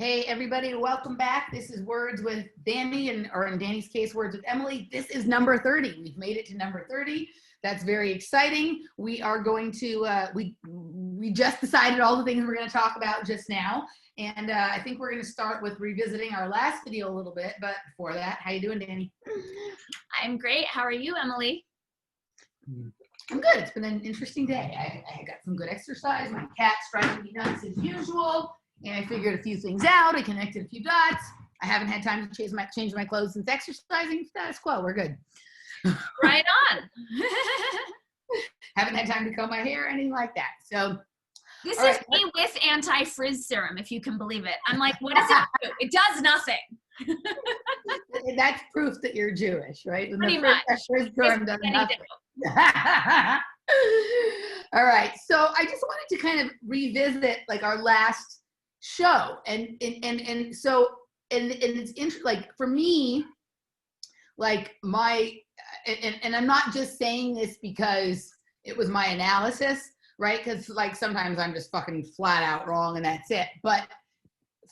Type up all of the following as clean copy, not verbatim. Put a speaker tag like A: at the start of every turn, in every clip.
A: Hey everybody, welcome back. This is Words with Dani, or in Dani's case, Words with Emily. This is number 30. We've made it to number 30. That's very exciting. We are going to, we just decided all the things we're going to talk about just now. And I think we're going to start with revisiting our last video a little bit. But before that, how you doing, Dani?
B: I'm great. How are you, Emily?
A: I'm good. It's been an interesting day. I got some good exercise. My cat's driving me nuts as usual. And I figured a few things out. I connected a few dots. I haven't had time to change my clothes since exercising. Status quo. We're good.
B: Right on.
A: Haven't had time to comb my hair, anything like that. So
B: this is me with anti-frizz serum, if you can believe it. I'm like, what does it do? It does nothing.
A: That's proof that you're Jewish, right? And
B: pretty much.
A: Frizz serum does nothing. All right. So I just wanted to kind of revisit like our last show, and so it's interesting, like for me, like and I'm not just saying this because it was my analysis, right? Because like sometimes I'm just fucking flat out wrong and that's it. But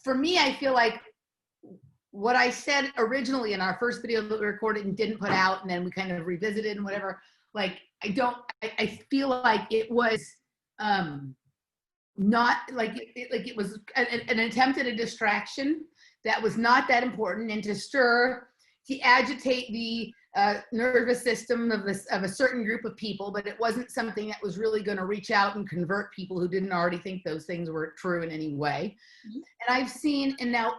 A: for me, I feel like what I said originally in our first video that we recorded and didn't put out, and then we kind of revisited and whatever, like I feel like it was not like it was an attempt at a distraction that was not that important, and to agitate the nervous system of a certain group of people, but it wasn't something that was really going to reach out and convert people who didn't already think those things were true in any way. Mm-hmm. And I've seen, and now,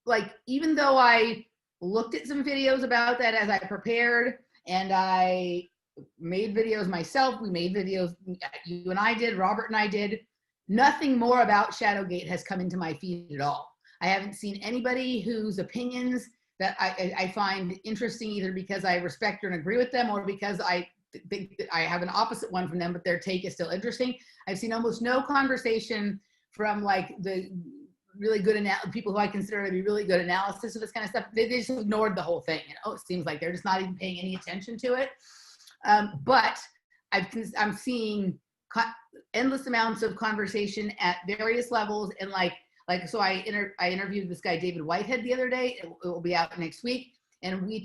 A: like, even though I looked at some videos about that as I prepared, and I made videos myself, we made videos, you and I did, Robert and I did, nothing more about Shadowgate has come into my feed at all. I haven't seen anybody whose opinions that I find interesting, either because I respect and agree with them, or because I think that I have an opposite one from them, but their take is still interesting. I've seen almost no conversation from like the really good people who I consider to be really good analysis of this kind of stuff. They just ignored the whole thing. And, it seems like they're just not even paying any attention to it. But I'm seeing endless amounts of conversation at various levels, and so I interviewed this guy David Whitehead the other day. It will be out next week, and we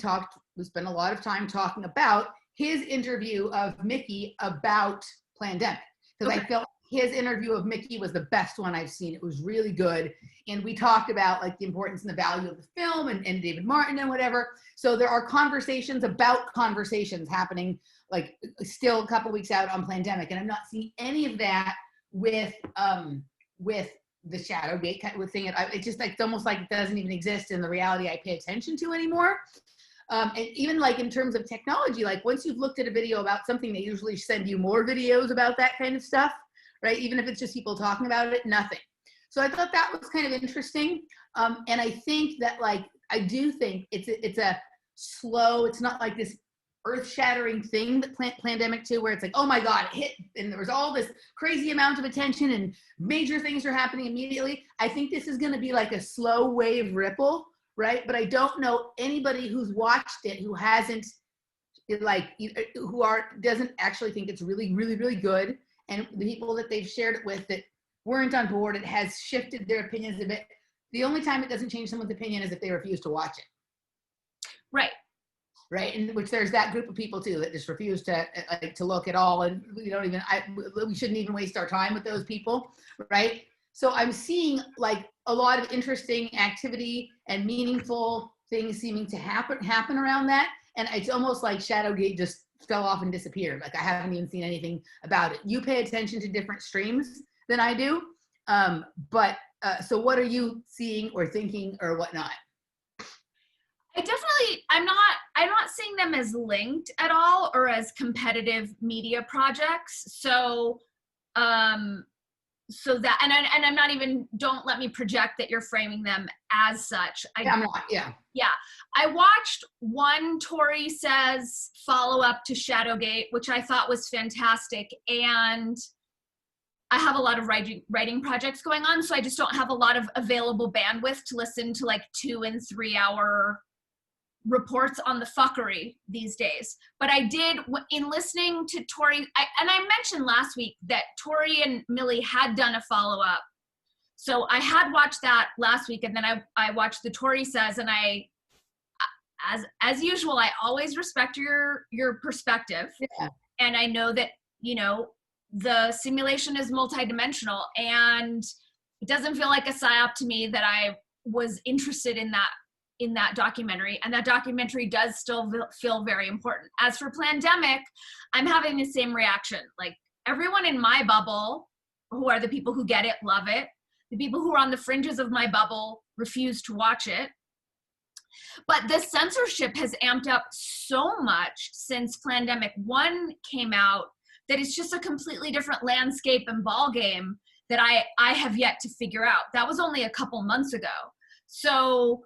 A: spent a lot of time talking about his interview of Mickey about Plandemic, because I felt his interview of Mickey was the best one I've seen. It was really good, and we talked about like the importance and the value of the film and David Martin and whatever. So there are conversations about conversations happening, like still a couple weeks out on Plandemic, and I'm not seeing any of that with the Shadowgate kind of thing. It's just like, it's almost like it doesn't even exist in the reality I pay attention to anymore. And even like in terms of technology, like once you've looked at a video about something, they usually send you more videos about that kind of stuff, right? Even if it's just people talking about it, nothing. So I thought that was kind of interesting. And I think that I do think it's a slow, it's not like this earth-shattering thing that Plandemic 2, where it's like, oh my God, it hit, and there was all this crazy amount of attention and major things are happening immediately. I think this is going to be like a slow wave ripple, right? But I don't know anybody who's watched it who hasn't, doesn't actually think it's really, really, really good. And the people that they've shared it with that weren't on board, it has shifted their opinions a bit. The only time it doesn't change someone's opinion is if they refuse to watch it.
B: Right.
A: Right, in which there's that group of people too that just refuse to look at all, and we shouldn't even waste our time with those people, right? So I'm seeing like a lot of interesting activity and meaningful things seeming to happen around that, and it's almost like Shadowgate just fell off and disappeared. Like I haven't even seen anything about it. You pay attention to different streams than I do, so what are you seeing or thinking or whatnot?
B: I'm not seeing them as linked at all or as competitive media projects. So that, and I'm not even, don't let me project that you're framing them as such.
A: I'm not, yeah.
B: Yeah. I watched one Tori Says follow-up to Shadowgate, which I thought was fantastic. And I have a lot of writing projects going on, so I just don't have a lot of available bandwidth to listen to like 2 and 3 hour reports on the fuckery these days. But I did, in listening to Tori, and I mentioned last week that Tori and Millie had done a follow-up So I had watched that last week, and then I watched the Tori Says, and as usual, I always respect your perspective.
A: Yeah.
B: And I know that, the simulation is multidimensional, and it doesn't feel like a psyop to me that I was interested in that documentary, and that documentary does still feel very important. As for Plandemic, I'm having the same reaction. Like, everyone in my bubble, who are the people who get it, love it. The people who are on the fringes of my bubble refuse to watch it. But the censorship has amped up so much since Plandemic 1 came out that it's just a completely different landscape and ballgame that I have yet to figure out. That was only a couple months ago. So,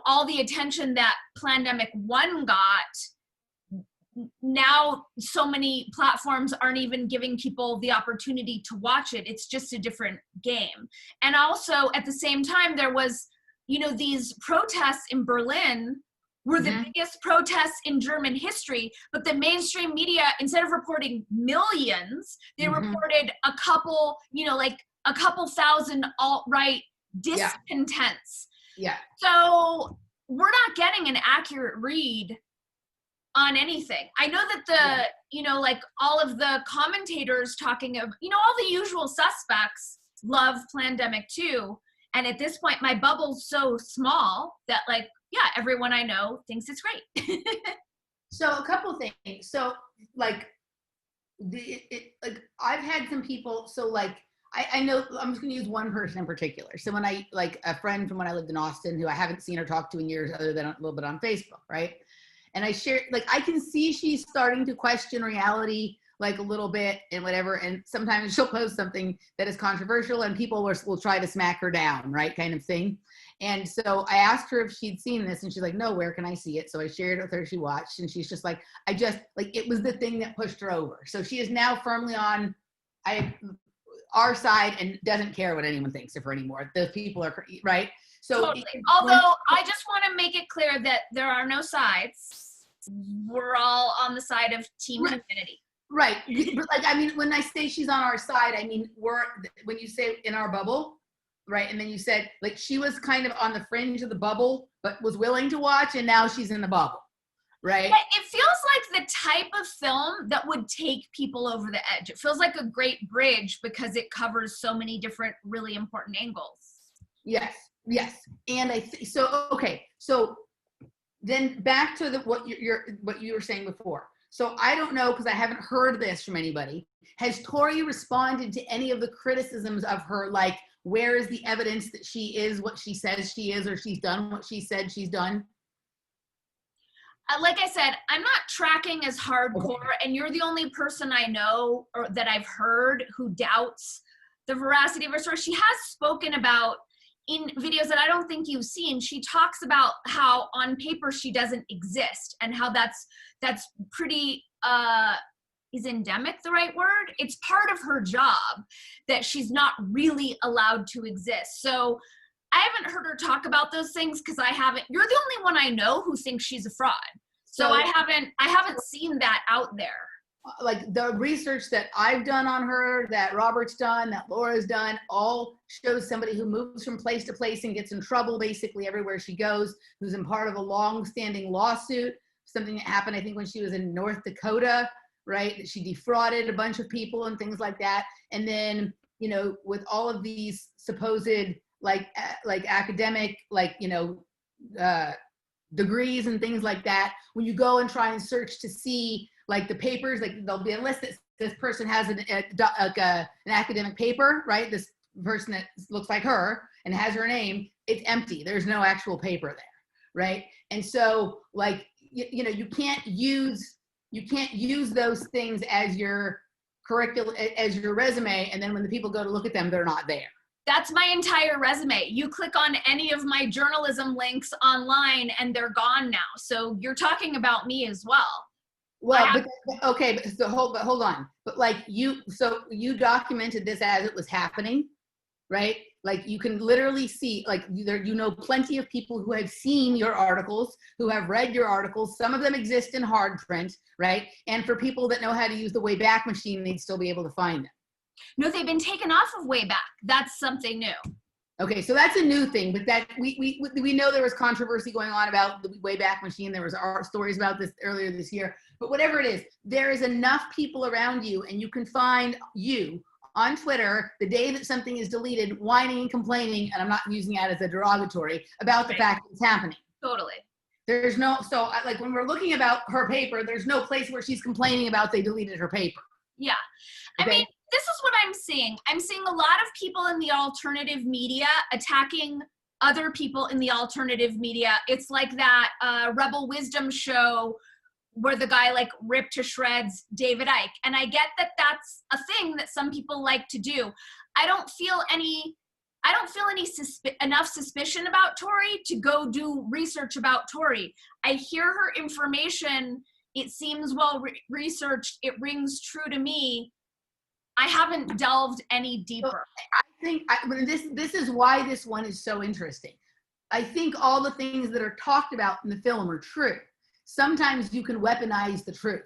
B: all the attention that Plandemic 1 got, now so many platforms aren't even giving people the opportunity to watch it. It's just a different game. And also, at the same time, there was, these protests in Berlin were the biggest protests in German history, but the mainstream media, instead of reporting millions, they reported a couple, like a couple thousand alt-right discontents.
A: Yeah.
B: So we're not getting an accurate read on anything. I know that like all of the commentators talking of, all the usual suspects love Plandemic 2. And at this point, my bubble's so small that, like, yeah, everyone I know thinks it's great.
A: So a couple things. So like I've had some people. So like I know, I'm just going to use one person in particular. So when a friend from when I lived in Austin, who I haven't seen or talked to in years, other than a little bit on Facebook, right? And I share, like, I can see she's starting to question reality, like, a little bit and whatever. And sometimes she'll post something that is controversial and people will try to smack her down, right? Kind of thing. And so I asked her if she'd seen this, and she's like, no, where can I see it? So I shared it with her, she watched, and she's just like, it was the thing that pushed her over. So she is now firmly on our side and doesn't care what anyone thinks of her anymore. Those people are, right? So
B: totally. Although I just want to make it clear that there are no sides. We're all on the side of Team Community.
A: Right. But like, I mean, when I say she's on our side, I mean, when you say in our bubble, right? And then you said, like, she was kind of on the fringe of the bubble, but was willing to watch, and now she's in the bubble, right?
B: But it feels like the type of film that would take people over the edge. It feels like a great bridge because it covers so many different really important angles.
A: Yes. And so then back to what you were saying before. So I don't know, because I haven't heard this from anybody. Has Tori responded to any of the criticisms of her, like, where is the evidence that she is what she says she is, or she's done what she said she's done?
B: Like I said, I'm not tracking as hardcore, and you're the only person I know or that I've heard who doubts the veracity of her story. She has spoken about, in videos that I don't think you've seen, she talks about how on paper she doesn't exist, and how that's pretty, is endemic the right word? It's part of her job that she's not really allowed to exist. So I haven't heard her talk about those things because you're the only one I know who thinks she's a fraud. So I haven't seen that out there.
A: Like, the research that I've done on her, that Robert's done, that Laura's done, all shows somebody who moves from place to place and gets in trouble basically everywhere she goes, who's in part of a long-standing lawsuit, something that happened, I think, when she was in North Dakota, right? She defrauded a bunch of people and things like that. And then, with all of these supposed, like academic, degrees and things like that, when you go and try and search to see, like, the papers, like, there'll be a list that this person has an academic paper, right? This person that looks like her and has her name, it's empty. There's no actual paper there, right? And so, like, you can't use those things as your curriculum, as your resume, and then when the people go to look at them, they're not there.
B: That's my entire resume. You click on any of my journalism links online and they're gone now. So you're talking about me as well.
A: Well, hold on. But like, you documented this as it was happening, right? Like, you can literally see, like, plenty of people who have seen your articles, who have read your articles. Some of them exist in hard print, right? And for people that know how to use the Wayback Machine, they'd still be able to find them.
B: No, they've been taken off of way back. That's something new.
A: Okay, so that's a new thing, but that we know there was controversy going on about the Wayback Machine. There was our stories about this earlier this year. But whatever it is, there is enough people around you, and you can find you on Twitter the day that something is deleted, whining and complaining, and I'm not using that as a derogatory, about the fact that it's happening.
B: Totally.
A: There's no, so like when we're looking about her paper, there's no place where she's complaining about they deleted her paper.
B: Yeah.
A: Okay?
B: I mean, this is what I'm seeing. I'm seeing a lot of people in the alternative media attacking other people in the alternative media. It's like that Rebel Wisdom show where the guy like ripped to shreds David Icke. And I get that that's a thing that some people like to do. I don't feel enough suspicion about Tori to go do research about Tori. I hear her information. It seems well researched. It rings true to me. I haven't delved any deeper.
A: I think this is why this one is so interesting. I think all the things that are talked about in the film are true. Sometimes you can weaponize the truth.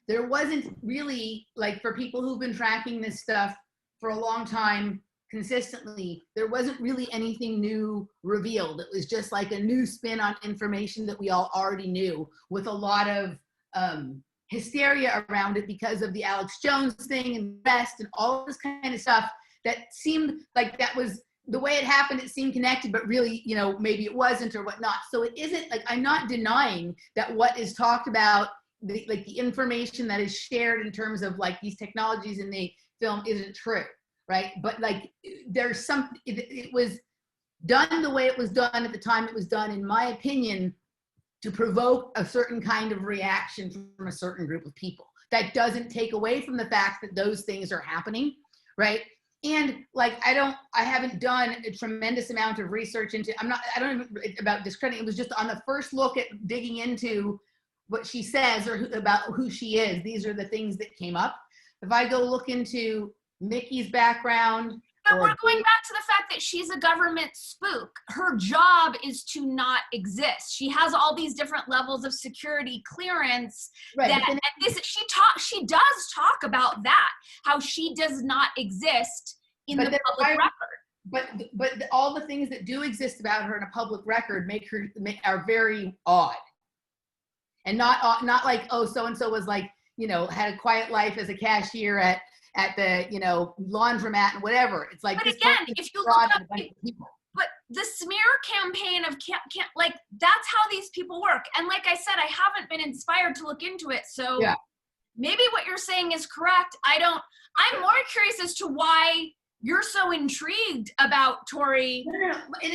A: There wasn't really, like, for people who've been tracking this stuff for a long time consistently, there wasn't really anything new revealed. It was just like a new spin on information that we all already knew, with a lot of hysteria around it because of the Alex Jones thing and the rest and all this kind of stuff that seemed like that was the way it happened. It seemed connected, but really, you know, maybe it wasn't or whatnot. So it isn't like, I'm not denying that what is talked about, the information that is shared in terms of like these technologies in the film isn't true, right? But like there's some, it was done the way it was done at the time it was done, in my opinion, to provoke a certain kind of reaction from a certain group of people. That doesn't take away from the fact that those things are happening, right? And like, I haven't done a tremendous amount of research into, I don't even about discrediting. It was just on the first look at digging into what she says or about who she is. These are the things that came up. If I go look into Mickey's background,
B: but we're going back to the fact that she's a government spook. Her job is to not exist. She has all these different levels of security clearance.
A: Right.
B: And she does talk about that, how she does not exist in the public record.
A: But all the things that do exist about her in a public record are very odd. And not like, oh, so-and-so was like, you know, had a quiet life as a cashier at the, you know, laundromat and whatever. It's like,
B: but again, if you look up, but the smear campaign of like, that's how these people work. And like I said, I haven't been inspired to look into it. So yeah, maybe what you're saying is correct. I'm more curious as to why you're so intrigued about Tori.
A: No.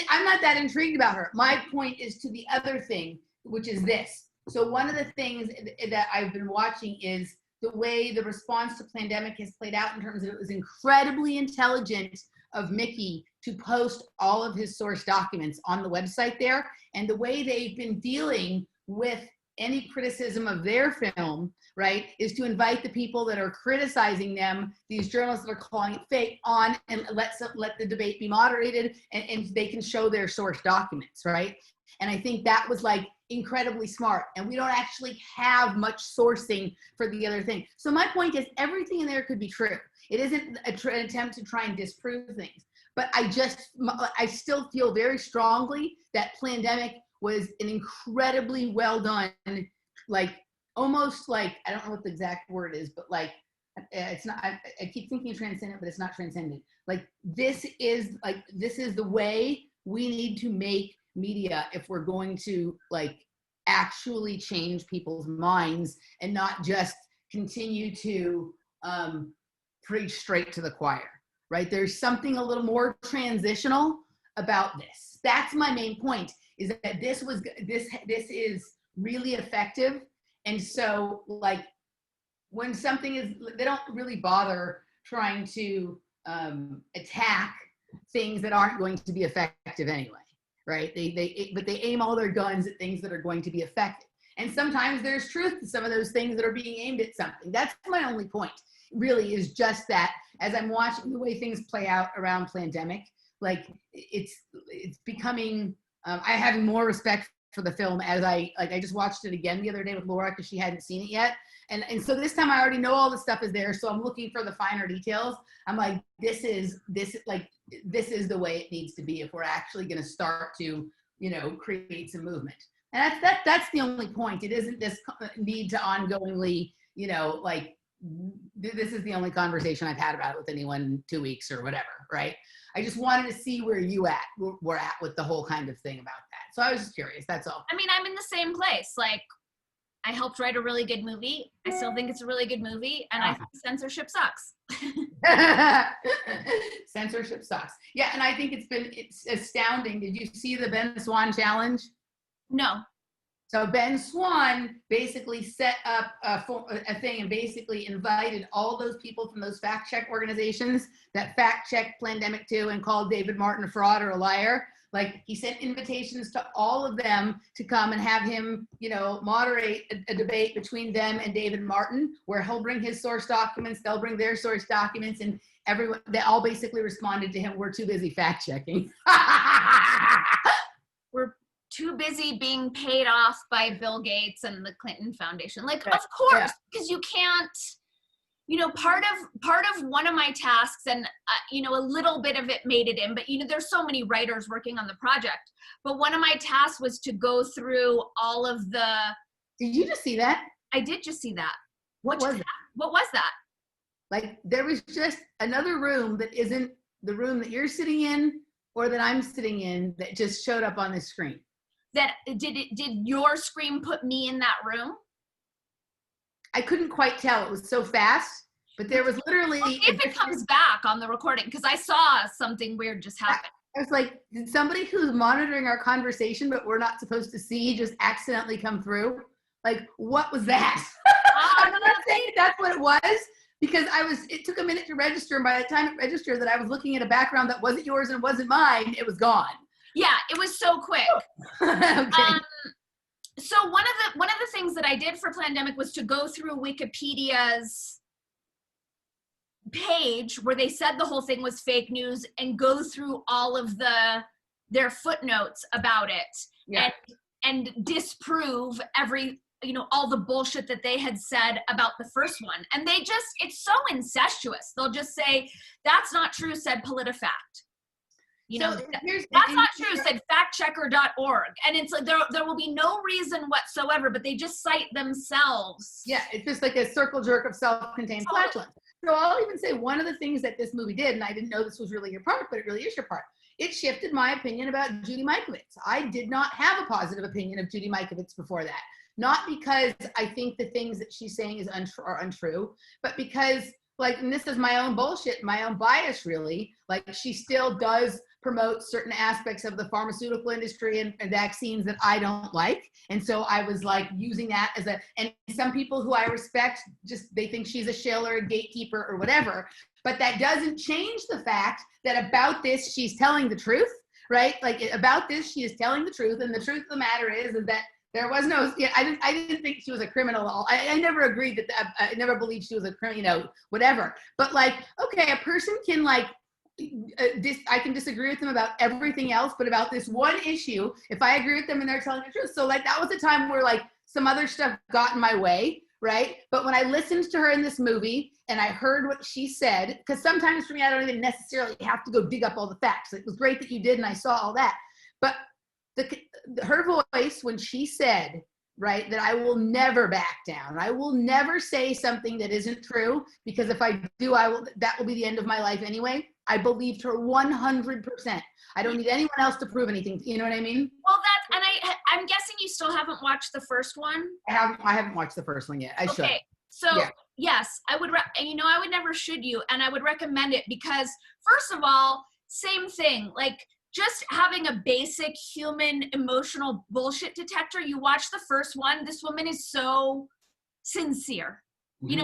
A: I'm not that intrigued about her. My point is to the other thing, which is this. So one of the things that I've been watching is the way the response to pandemic has played out, in terms of it was incredibly intelligent of Mickey to post all of his source documents on the website there, and the way they've been dealing with any criticism of their film, right, is to invite the people that are criticizing them, these journalists that are calling it fake, on, and let the debate be moderated, and they can show their source documents, right? And I think that was like incredibly smart. And we don't actually have much sourcing for the other thing. So my point is, everything in there could be true. It isn't an attempt to try and disprove things. But I still feel very strongly that Plandemic was an incredibly well done, like almost like, I don't know what the exact word is, but like, it's not, I keep thinking transcendent, but it's not transcendent. Like this is the way we need to make media if we're going to like actually change people's minds and not just continue to preach straight to the choir, right? There's something a little more transitional about this. That's my main point, is that this is really effective. And so like when something is, they don't really bother trying to attack things that aren't going to be effective anyway. Right? But they aim all their guns at things that are going to be effective. And sometimes there's truth to some of those things that are being aimed at something. That's my only point, really, is just that as I'm watching the way things play out around Plandemic, like it's becoming, I have more respect for the film as I just watched it again the other day with Laura because she hadn't seen it yet. And so this time I already know all the stuff is there. So I'm looking for the finer details. I'm like, this is the way it needs to be if we're actually going to start to, create some movement. And that's the only point. It isn't this need to ongoingly, this is the only conversation I've had about it with anyone in 2 weeks or whatever, right? I just wanted to see where we're at with the whole kind of thing about that. So I was just curious, that's all.
B: I mean, I'm in the same place. Like, I helped write a really good movie. I still think it's a really good movie, and I think censorship sucks.
A: Censorship sucks. Yeah, and I think it's astounding. Did you see the Ben Swan challenge?
B: No.
A: So Ben Swan basically set up a thing and basically invited all those people from those fact check organizations that fact checked Plandemic 2 and called David Martin a fraud or a liar. Like, he sent invitations to all of them to come and have him, moderate a debate between them and David Martin, where he'll bring his source documents, they'll bring their source documents, and they all basically responded to him, "We're too busy fact checking."
B: We're too busy being paid off by Bill Gates and the Clinton Foundation. Like, of course, because you can't, part of one of my tasks, and a little bit of it made it in, but there's so many writers working on the project. But one of my tasks was to go through all of the.
A: Did you just see that?
B: I did just see that.
A: What was that?
B: What was that? Like,
A: there was just another room that isn't the room that you're sitting in or that I'm sitting in that just showed up on the screen.
B: That did your screen put me in that room?
A: I couldn't quite tell. It was so fast, but there was literally.
B: Well, if it comes back on the recording, because I saw something weird just happen.
A: I was like, did somebody who's monitoring our conversation, but we're not supposed to see, just accidentally come through? Like, what was that? I'm not saying that's what it was, because it took a minute to register, and by the time it registered that I was looking at a background that wasn't yours and wasn't mine, it was gone.
B: Yeah, it was so quick.
A: Okay.
B: So one of the things that I did for Plandemic was to go through Wikipedia's page where they said the whole thing was fake news and go through all of their footnotes about it and disprove all the bullshit that they had said about the first one. And it's so incestuous. They'll just say, "That's not true," said PolitiFact. That's not true, said factchecker.org. And it's like, there will be no reason whatsoever, but they just cite themselves.
A: Yeah, it's just like a circle jerk of self-contained flatulence. So I'll even say one of the things that this movie did, and I didn't know this was really your part, but it really is your part. It shifted my opinion about Judy Mikovits. I did not have a positive opinion of Judy Mikovits before that. Not because I think the things that she's saying are untrue, but because, and this is my own bullshit, my own bias, really. She still does promote certain aspects of the pharmaceutical industry and vaccines that I don't like. And so I was using that and some people who I respect, they think she's a shill or a gatekeeper or whatever. But that doesn't change the fact that about this, she's telling the truth, right? About this, she is telling the truth. And the truth of the matter is that there was no, I didn't think she was a criminal. I never agreed that, I never believed she was a criminal, whatever. But okay, a person can I can disagree with them about everything else, but about this one issue, if I agree with them and they're telling the truth. So that was a time where some other stuff got in my way, right? But when I listened to her in this movie and I heard what she said, because sometimes for me, I don't even necessarily have to go dig up all the facts. It was great that you did and I saw all that. But her voice when she said, right, that I will never back down. I will never say something that isn't true, because if I do, that will be the end of my life anyway. I believed her 100%. I don't need anyone else to prove anything. You know what I mean?
B: Well, I'm guessing you still haven't watched the first one.
A: I haven't watched the first one yet. I should.
B: Okay. So yes, I would, I would never should you, and I would recommend it because first of all, same thing, just having a basic human emotional bullshit detector. You watch the first one, this woman is so sincere. Mm-hmm.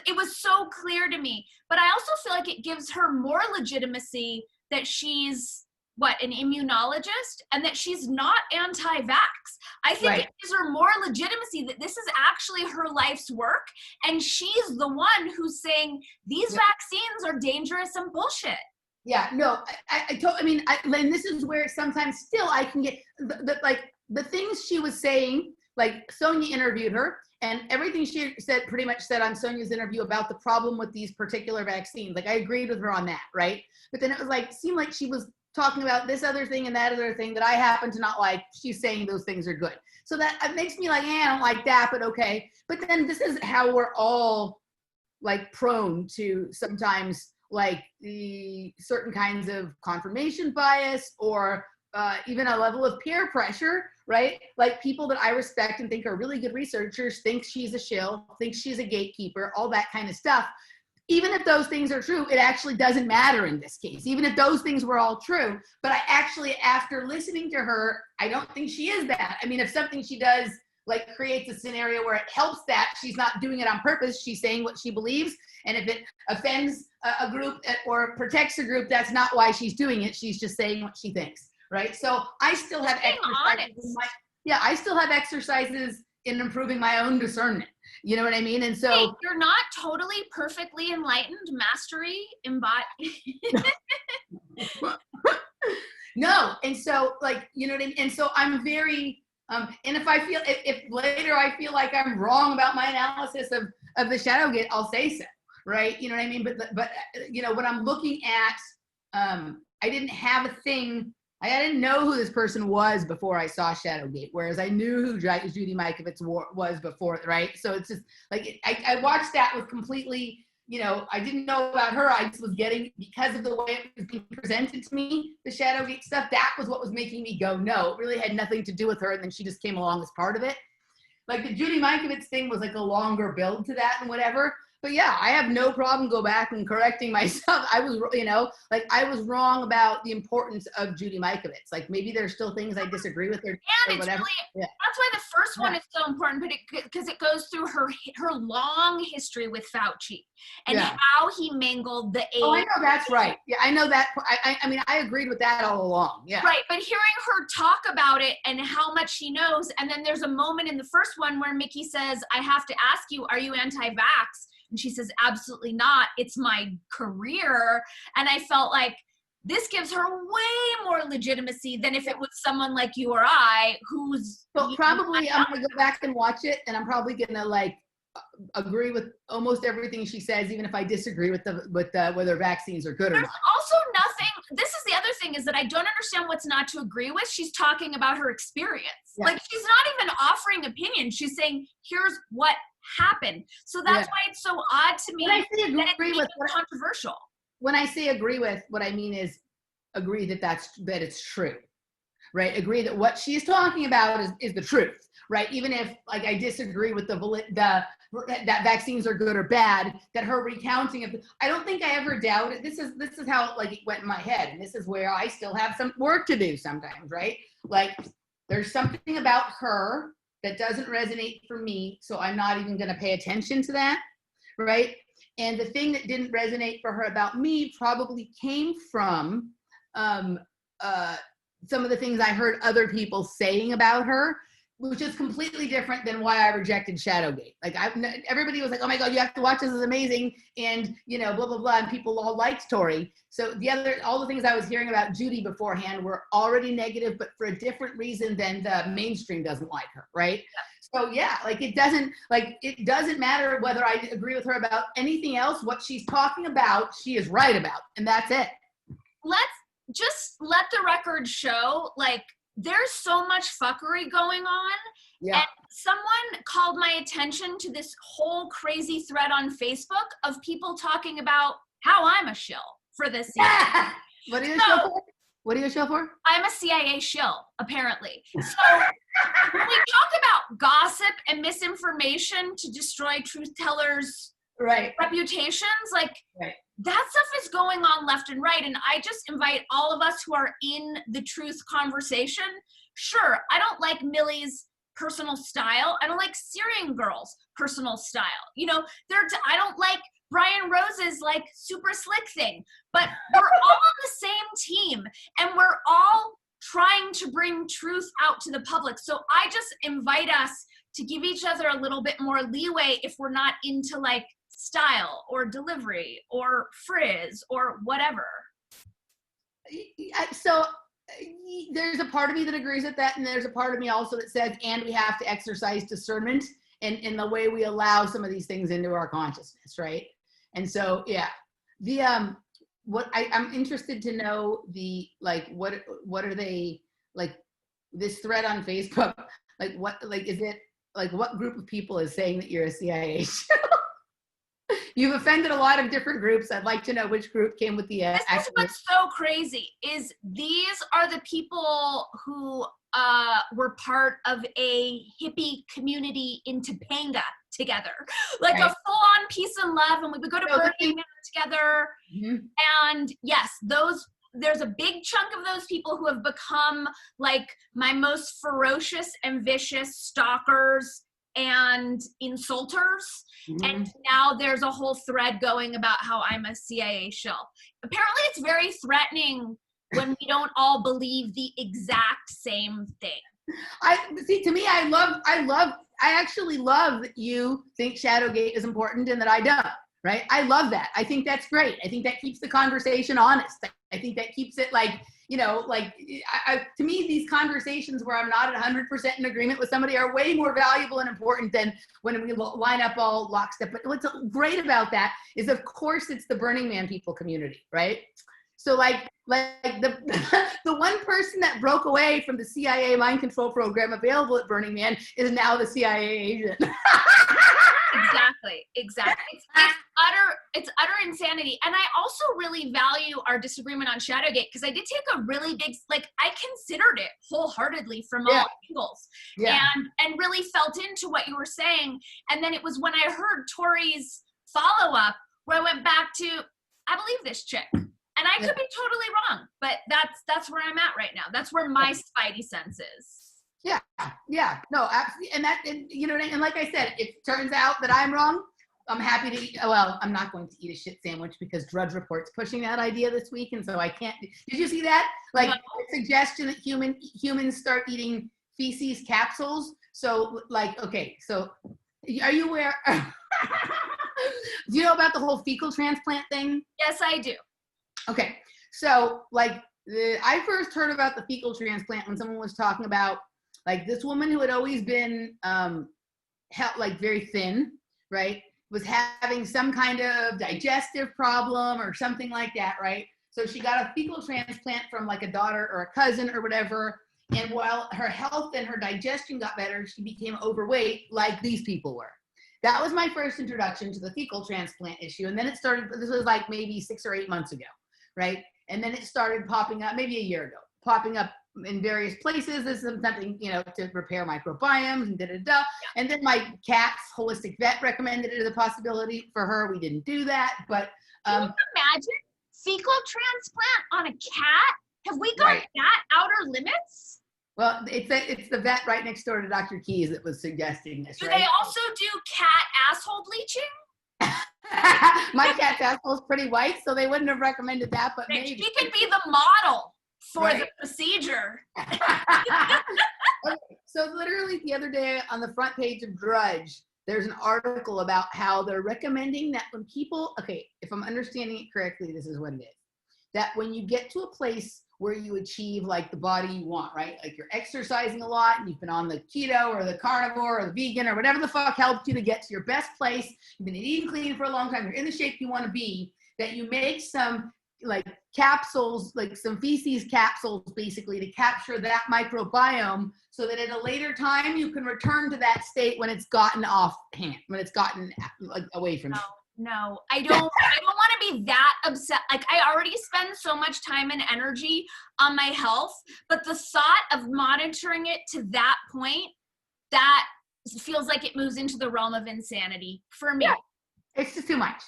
B: It was so clear to me, but I also feel like it gives her more legitimacy that she's an immunologist and that she's not anti-vax. I think it gives her more legitimacy that this is actually her life's work. And she's the one who's saying these vaccines are dangerous and bullshit.
A: Yeah, no, and this is where sometimes still I can get the things she was saying, like Sonia interviewed her, and everything she said pretty much said on Sonia's interview about the problem with these particular vaccines. Like I agreed with her on that, right? But then it was like, seemed like she was talking about this other thing and that other thing that I happen to not like. She's saying those things are good. So that makes me like, I don't like that, but okay. But then this is how we're all like prone to sometimes like the certain kinds of confirmation bias or even a level of peer pressure, right? Like people that I respect and think are really good researchers think she's a shill, think she's a gatekeeper, all that kind of stuff. Even if those things are true, it actually doesn't matter in this case, even if those things were all true. But I actually, after listening to her, I don't think she is that. I mean, if something she does like creates a scenario where it helps that, she's not doing it on purpose, she's saying what she believes. And if it offends a group or protects a group, that's not why she's doing it. She's just saying what she thinks, right? So I still have exercises I still have exercises in improving my own discernment. You know what I mean? And so
B: hey, you're not totally perfectly enlightened, mastery, embodied.
A: No. And so like, you know what I mean? And so I'm very, and if I feel, if later I feel like I'm wrong about my analysis of the Shadowgate, I'll say so, right? You know what I mean? But you know, when I'm looking at, I didn't have a thing, I didn't know who this person was before I saw Shadowgate, whereas I knew who Judy Mikovits was before, right? So it's just like, I watched that with completely, you know, I didn't know about her. I just was getting, because of the way it was being presented to me, the Shadowgate stuff, that was what was making me go, no, it really had nothing to do with her. And then she just came along as part of it. Like the Judy Mikovits thing was like a longer build to that and whatever. But yeah, I have no problem go back and correcting myself. I was, you know, like I was wrong about the importance of Judy Mikovits. Like maybe there's still things I disagree with her or whatever.
B: Really, that's why the first one is so important, but because it goes through her long history with Fauci and how he mangled the AIDS.
A: Oh, I know that's right. Yeah, I know that. I mean, I agreed with that all along. Yeah.
B: Right, but hearing her talk about it and how much she knows, and then there's a moment in the first one where Mickey says, "I have to ask you, are you anti-vax?" And she says, absolutely not. It's my career. And I felt like this gives her way more legitimacy than if it was someone like you or I who's.
A: Well, probably I'm going to go back and watch it, and I'm probably going to like agree with almost everything she says, even if I disagree with whether vaccines are good or not.
B: There's also nothing. This is the other thing, is that I don't understand what's not to agree with. She's talking about her experience. Yeah. Like she's not even offering opinion. She's saying, here's what happened. So that's why it's so odd to me that it's controversial.
A: When I say agree with, what I mean is agree that it's true, right? Agree that what she's talking about is the truth, right? Even if like I disagree with that vaccines are good or bad, that her recounting of I don't think I ever doubted. This is how like it went in my head, and this is where I still have some work to do sometimes, right? Like there's something about her that doesn't resonate for me, so I'm not even going to pay attention to that, right? And the thing that didn't resonate for her about me probably came from some of the things I heard other people saying about her, which is completely different than why I rejected Shadowgate. Like everybody was like, oh my God, you have to watch this, is amazing. And you know, blah, blah, blah. And people all liked Tori. So all the things I was hearing about Judy beforehand were already negative, but for a different reason than the mainstream doesn't like her, right? So yeah, like it doesn't matter whether I agree with her about anything else. What she's talking about, she is right about, and that's it.
B: Let's just let the record show, like, there's so much fuckery going on. Yeah. And someone called my attention to this whole crazy thread on Facebook of people talking about how I'm a shill for this season.
A: What are you a shill for? What are you a shill for?
B: I'm a CIA shill, apparently. So when we talk about gossip and misinformation to destroy truth tellers' reputations, like that stuff is going on left and right. And I just invite all of us who are in the truth conversation. Sure, I don't like Millie's personal style. I don't like Syrian Girl's personal style. You know, I don't like Brian Rose's like super slick thing, but we're all on the same team and we're all trying to bring truth out to the public. So I just invite us to give each other a little bit more leeway if we're not into like style or delivery or frizz or whatever.
A: So there's a part of me that agrees with that, and there's a part of me also that says, and we have to exercise discernment in the way we allow some of these things into our consciousness, right? And so, yeah, the what I'm interested to know the what are they like this thread on Facebook? Like what is it like what group of people is saying that you're a CIA show? You've offended a lot of different groups. I'd like to know which group came with the
B: This is what's so crazy is these are the people who were part of a hippie community in Topanga together, like a full-on peace and love, and we would go to Burning Man together. And yes, there's a big chunk of those people who have become like my most ferocious and vicious stalkers and insulters. And now there's a whole thread going about how I'm a CIA shill. Apparently it's very threatening when we don't all believe the exact same thing.
A: I actually love that you think Shadowgate is important and that I don't, right? I love that. I think that's great. I think that keeps the conversation honest. I think that keeps it like, to me, these conversations where I'm not 100% in agreement with somebody are way more valuable and important than when we line up all lockstep. But what's great about that is, of course, it's the Burning Man people community, right? So like the the one person that broke away from the CIA mind control program available at Burning Man is now the CIA agent.
B: Exactly. It's utter insanity. And I also really value our disagreement on Shadowgate because I did take a really big, I considered it wholeheartedly from all angles, and really felt into what you were saying. And then it was when I heard Tori's follow-up where I went back to, I believe this chick. And I could be totally wrong, but that's where I'm at right now. That's where my spidey sense is.
A: No, absolutely. And like I said, if it turns out that I'm wrong, I'm happy to eat. Well, I'm not going to eat a shit sandwich because Drudge Report's pushing that idea this week, and so I can't. Did you see that? Like the suggestion that humans start eating feces capsules. So so are you aware? Do you know about the whole fecal transplant thing?
B: Yes, I do.
A: Okay, so I first heard about the fecal transplant when someone was talking about this woman who had always been very thin, right? Was having some kind of digestive problem or something like that, right? So she got a fecal transplant from a daughter or a cousin or whatever. And while her health and her digestion got better, she became overweight like these people were. That was my first introduction to the fecal transplant issue. And then it started, this was maybe 6 or 8 months ago, right? And then it started popping up, maybe a year ago, popping up in various places. This is something, to repair microbiomes and da-da-da. And then my cat's holistic vet recommended it as a possibility for her. We didn't do that, but.
B: Can you imagine fecal transplant on a cat? Have we got that outer limits?
A: Well, it's the vet right next door to Dr. Keys that was suggesting this,
B: Do
A: right?
B: they also do cat asshole bleaching?
A: My cat's asshole is pretty white, so they wouldn't have recommended that, but maybe.
B: She could be the model for the procedure.
A: Okay, so literally the other day on the front page of Drudge, there's an article about how they're recommending that when people, if I'm understanding it correctly, this is what it is. That when you get to a place where you achieve the body you want, right? Like you're exercising a lot and you've been on the keto or the carnivore or the vegan or whatever the fuck helped you to get to your best place. You've been eating clean for a long time. You're in the shape you want to be, that you make some capsules, some feces capsules basically to capture that microbiome so that at a later time you can return to that state when it's gotten off hand, when it's gotten away from you.
B: No, I don't want to be that upset. I already spend so much time and energy on my health, but the thought of monitoring it to that point, that feels like it moves into the realm of insanity for me.
A: Yeah, it's just too much.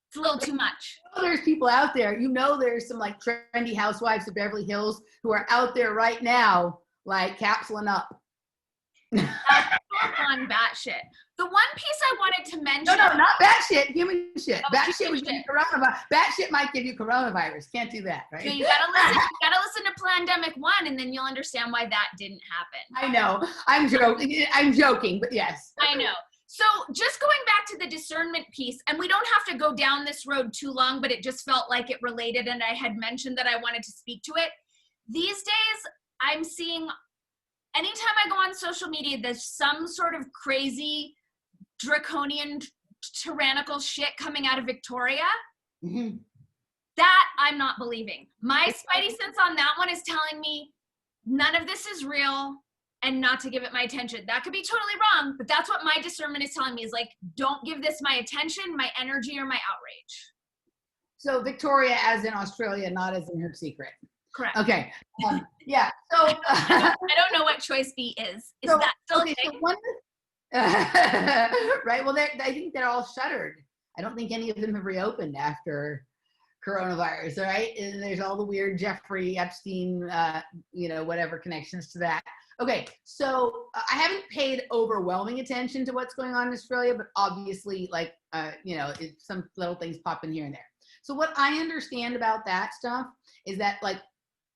B: It's a little too much.
A: There's people out there, there's some trendy housewives of Beverly Hills who are out there right now, capsuling up.
B: On batshit. The one piece I wanted to mention.
A: No, not batshit, human shit. Batshit would give you coronavirus. Batshit might give you coronavirus. Can't do that, right?
B: No, you gotta listen to Plandemic 1 and then you'll understand why that didn't happen.
A: I know. I'm joking, but yes.
B: I know. So just going back to the discernment piece, and we don't have to go down this road too long, but it just felt like it related and I had mentioned that I wanted to speak to it. these days I'm seeing, anytime I go on social media, there's some sort of crazy draconian tyrannical shit coming out of Victoria.
A: Mm-hmm.
B: That I'm not believing. My spidey sense on that one is telling me none of this is real and not to give it my attention. That could be totally wrong, but that's what my discernment is telling me, is like, don't give this my attention, my energy, or my outrage.
A: So Victoria as in Australia, not as in her secret.
B: Correct.
A: Okay. Yeah. So
B: I don't know what choice B is. Is
A: so,
B: that still
A: okay,
B: a thing?
A: so one right. Well, I think they're all shuttered. I don't think any of them have reopened after coronavirus. All right. And there's all the weird Jeffrey Epstein, whatever connections to that. Okay. So I haven't paid overwhelming attention to what's going on in Australia, but obviously, like, some little things pop in here and there. So what I understand about that stuff is that, like,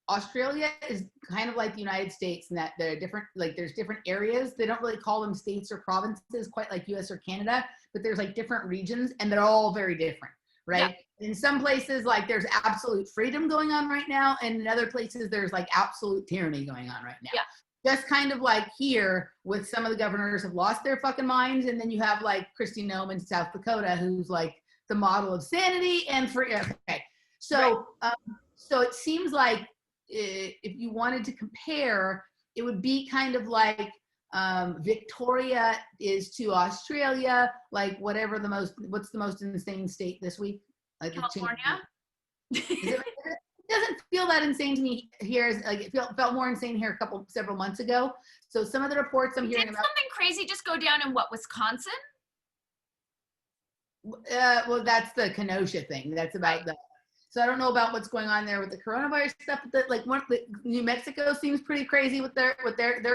A: Australia is kind of like the United States in that they're different, like there's different areas. They don't really call them states or provinces quite like US or Canada, but there's like different regions and they're all very different, right? Yeah. In some places, like there's absolute freedom going on right now. And in other places, there's like absolute tyranny going on right now.
B: Yeah.
A: Just kind of like here with some of the governors have lost their fucking minds. And then you have like Kristi Noem in South Dakota, who's like the model of sanity and free. Okay. So, right. So it seems like, if you wanted to compare, it would be kind of like Victoria is to Australia, like what's the most insane state this week? Like
B: California?
A: It doesn't feel that insane to me here. Like it felt more insane here several months ago. So some of the reports I'm hearing
B: Did
A: about.
B: Something crazy just go down in Wisconsin?
A: Well, that's the Kenosha thing. That's about the. So I don't know about what's going on there with the coronavirus stuff, but New Mexico seems pretty crazy with their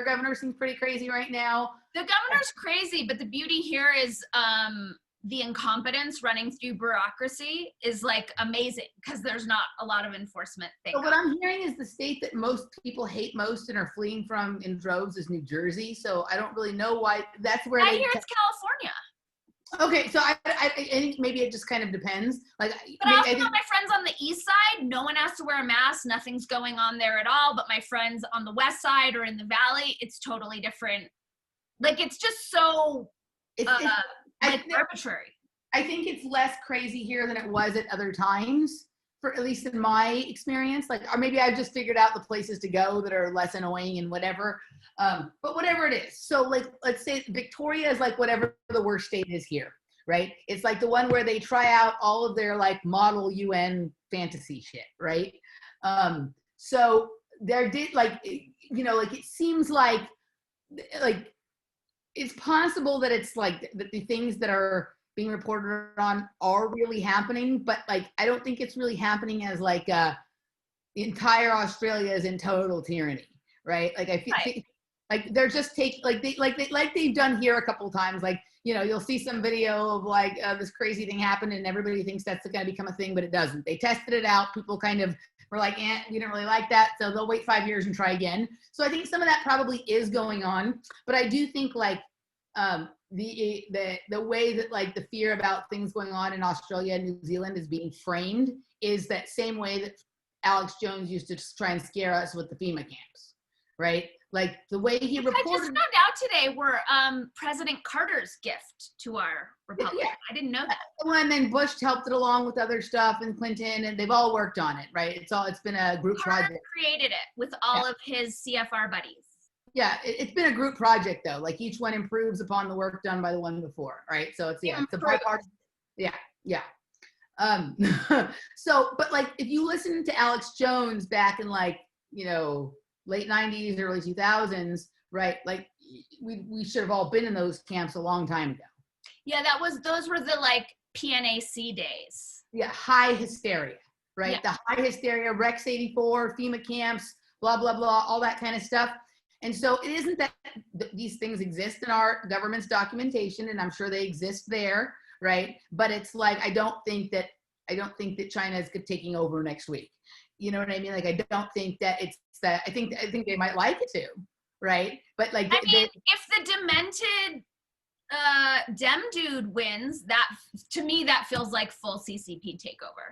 A: governor seems pretty crazy right now.
B: The governor's crazy, but the beauty here is the incompetence running through bureaucracy is like amazing because there's not a lot of enforcement.
A: So what I'm hearing is the state that most people hate most and are fleeing from in droves is New Jersey. So I don't really know why that's where
B: I hear it's California.
A: Okay, so I think maybe it just kind of depends. Like,
B: but I also know my friends on the east side, no one has to wear a mask. Nothing's going on there at all. But my friends on the west side or in the valley, it's totally different. Like, it's just so arbitrary.
A: I think it's less crazy here than it was at other times, for at least in my experience. Like, or maybe I've just figured out the places to go that are less annoying and whatever. But whatever it is. So like, let's say Victoria is like whatever the worst state is here, right? It's like the one where they try out all of their like model UN fantasy shit, right? So there did like, like it seems like it's possible that it's like that the things that are being reported on are really happening, but like I don't think it's really happening as like the entire Australia is in total tyranny, right? Like I feel like they're just they've done here a couple of times. Like you'll see some video of like this crazy thing happened, and everybody thinks that's going to become a thing, but it doesn't. They tested it out. People kind of were like, we didn't really like that, so they'll wait 5 years and try again. So I think some of that probably is going on, but I do think like the way that like the fear about things going on in Australia and New Zealand is being framed is that same way that Alex Jones used to try and scare us with the FEMA camps, right? Like the way he reported.
B: I just found out today were President Carter's gift to our republic. Yeah. I didn't know that.
A: Well, and then Bush helped it along with other stuff, and Clinton, and they've all worked on it, right? It's been a group project.
B: Created it with all of his CFR buddies. Yeah,
A: it's been a group project though. Like each one improves upon the work done by the one before, right? So it's a bipartisan. Yeah. So, but like if you listen to Alex Jones back in like late 90s, early 2000s, right? Like we should have all been in those camps a long time ago.
B: Yeah, those were the like PNAC days.
A: Yeah, high hysteria, right?
B: Yeah.
A: The high hysteria, Rex 84, FEMA camps, blah, blah, blah, all that kind of stuff. And so it isn't that these things exist in our government's documentation, and I'm sure they exist there, right? But it's like I don't think that China is taking over next week. You know what I mean? Like I don't think that it's that. I think they might like it too, right? But like
B: if the demented Dem dude wins, that to me that feels like full CCP takeover.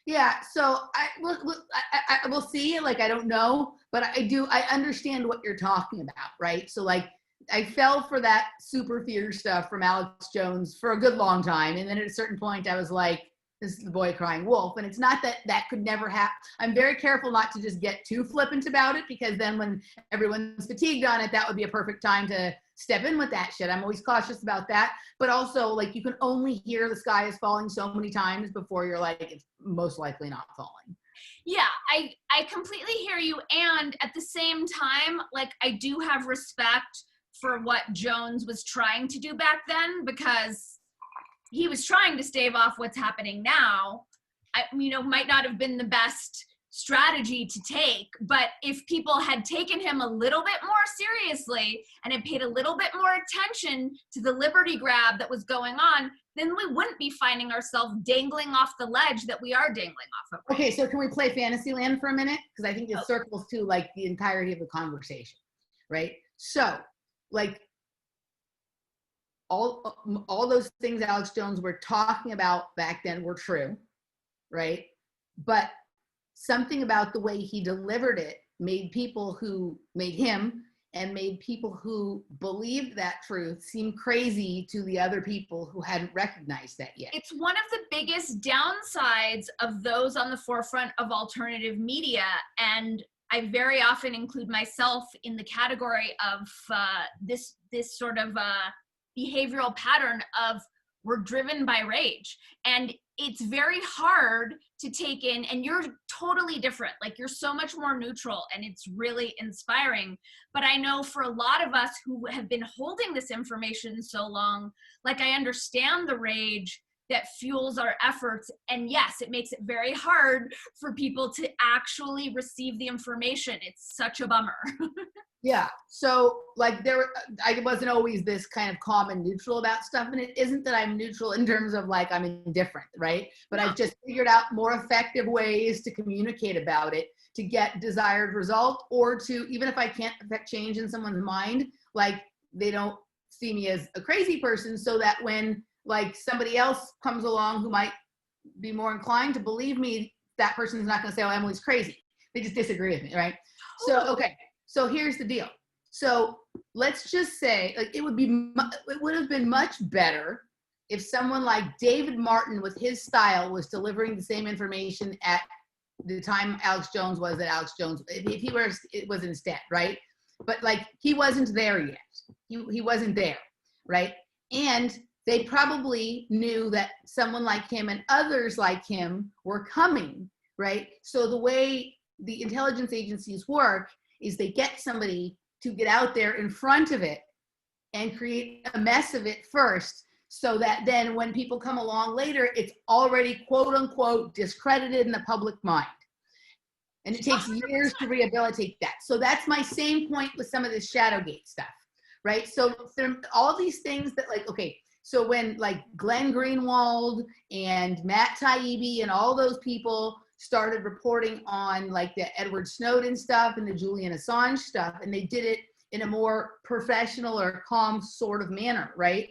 A: Yeah, so I will see. Like, I don't know, but I understand what you're talking about, right? So like, I fell for that super fear stuff from Alex Jones for a good long time, and then at a certain point, I was like, this is the boy crying wolf, and it's not that that could never happen. I'm very careful not to just get too flippant about it, because then when everyone's fatigued on it, that would be a perfect time to step in with that shit. I'm always cautious about that. But also, like, you can only hear the sky is falling so many times before you're like, it's most likely not falling.
B: Yeah, I completely hear you. And at the same time, like, I do have respect for what Jones was trying to do back then, because he was trying to stave off what's happening now. Might not have been the best strategy to take, but if people had taken him a little bit more seriously and had paid a little bit more attention to the liberty grab that was going on, then we wouldn't be finding ourselves dangling off the ledge that we are dangling off of. Right?
A: Okay, so can we play Fantasyland for a minute? Because I think it circles to like the entirety of the conversation, right? So, like, all those things Alex Jones were talking about back then were true, right? But something about the way he delivered it made him and made people who believed that truth seem crazy to the other people who hadn't recognized that yet.
B: It's one of the biggest downsides of those on the forefront of alternative media. And I very often include myself in the category of this sort of behavioral pattern of, we're driven by rage. And it's very hard to take in, and you're totally different. Like, you're so much more neutral, and it's really inspiring. But I know for a lot of us who have been holding this information so long, like, I understand the rage that fuels our efforts. And yes, it makes it very hard for people to actually receive the information. It's such a bummer.
A: Yeah. So like, I wasn't always this kind of calm and neutral about stuff. And it isn't that I'm neutral in terms of like, I'm indifferent, right? But I've just figured out more effective ways to communicate about it, to get desired result, or to, even if I can't affect change in someone's mind, like, they don't see me as a crazy person, so that when like somebody else comes along who might be more inclined to believe me, that person's not going to say, oh, Emily's crazy. They just disagree with me, right? So, okay. So here's the deal. So let's just say, like, it would have been much better if someone like David Martin with his style was delivering the same information at the time Alex Jones was at Alex Jones, if he were, it was instead, right? But like, he wasn't there yet. He wasn't there, right? And they probably knew that someone like him and others like him were coming, right? So the way the intelligence agencies work is they get somebody to get out there in front of it and create a mess of it first, so that then when people come along later, it's already quote unquote discredited in the public mind. And it takes years to rehabilitate that. So that's my same point with some of this Shadowgate stuff, right? So all these things that, like, okay, so when like Glenn Greenwald and Matt Taibbi and all those people started reporting on like the Edward Snowden stuff and the Julian Assange stuff, and they did it in a more professional or calm sort of manner, right?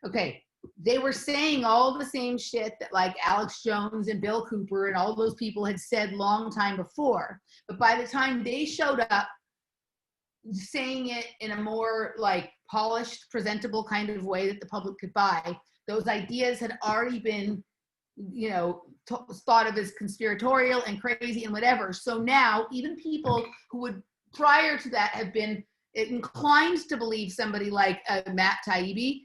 A: Okay, they were saying all the same shit that like Alex Jones and Bill Cooper and all those people had said long time before. But by the time they showed up saying it in a more like polished, presentable kind of way that the public could buy, those ideas had already been, thought of as conspiratorial and crazy and whatever. So now even people who would prior to that have been inclined to believe somebody like Matt Taibbi,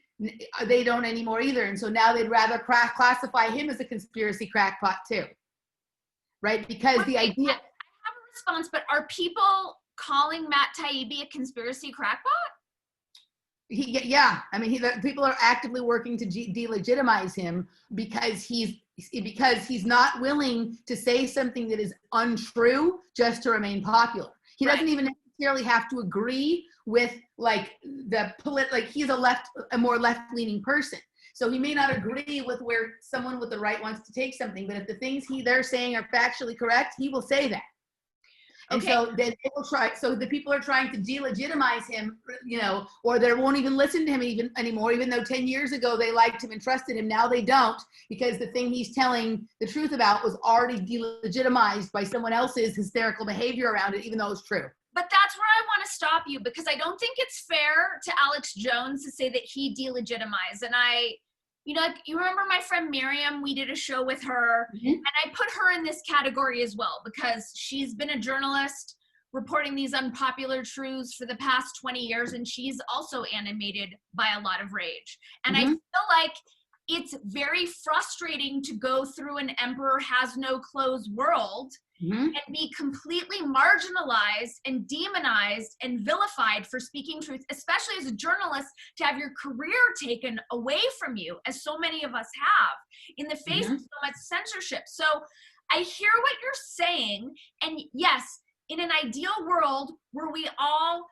A: they don't anymore either. And so now they'd rather classify him as a conspiracy crackpot too, right? Because the idea— I have
B: a response, but are people calling Matt Taibbi a conspiracy crackpot?
A: Yeah, I mean, people are actively working to delegitimize him because he's not willing to say something that is untrue just to remain popular. He doesn't even necessarily have to agree with like he's a more left-leaning person. So he may not agree with where someone with the right wants to take something, but if the things they're saying are factually correct, he will say that. And
B: Okay.
A: so then they will try, so the people are trying to delegitimize him, or they won't even listen to him even anymore, even though 10 years ago they liked him and trusted him. Now they don't, because the thing he's telling the truth about was already delegitimized by someone else's hysterical behavior around it, even though it's true.
B: But that's where I want to stop you, because I don't think it's fair to Alex Jones to say that he delegitimized. And you remember my friend Miriam, we did a show with her, and I put her in this category as well, because she's been a journalist reporting these unpopular truths for the past 20 years, and she's also animated by a lot of rage. And I feel like it's very frustrating to go through an emperor has no clothes world and be completely marginalized and demonized and vilified for speaking truth, especially as a journalist, to have your career taken away from you, as so many of us have, in the face of so much censorship. So I hear what you're saying. And yes, in an ideal world where we all,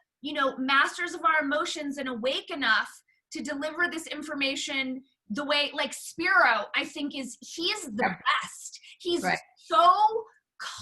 B: masters of our emotions and awake enough to deliver this information the way, like Spiro, I think he's the best. He's so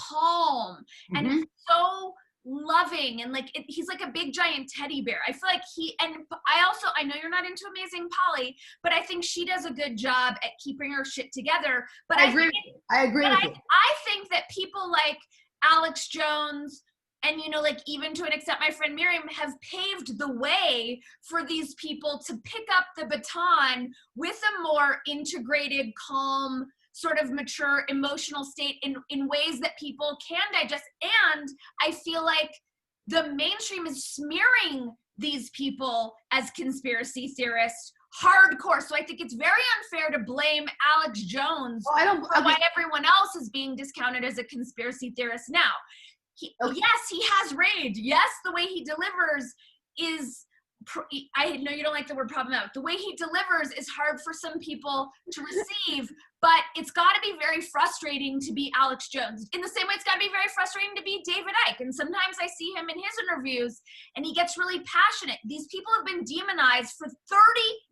B: calm and so loving, and he's like a big giant teddy bear. I feel like I know you're not into Amazing Polly, but I think she does a good job at keeping her shit together. But I agree with you. I think that people like Alex Jones and, even to an extent, my friend Miriam, have paved the way for these people to pick up the baton with a more integrated, calm, sort of mature emotional state in ways that people can digest. And I feel like the mainstream is smearing these people as conspiracy theorists hardcore. So I think it's very unfair to blame Alex Jones for why everyone else is being discounted as a conspiracy theorist now. Yes, he has rage. Yes, the way he delivers is, I know you don't like the word problematic. The way he delivers is hard for some people to receive, but it's got to be very frustrating to be Alex Jones. In the same way, it's got to be very frustrating to be David Icke. And sometimes I see him in his interviews and he gets really passionate. These people have been demonized for 30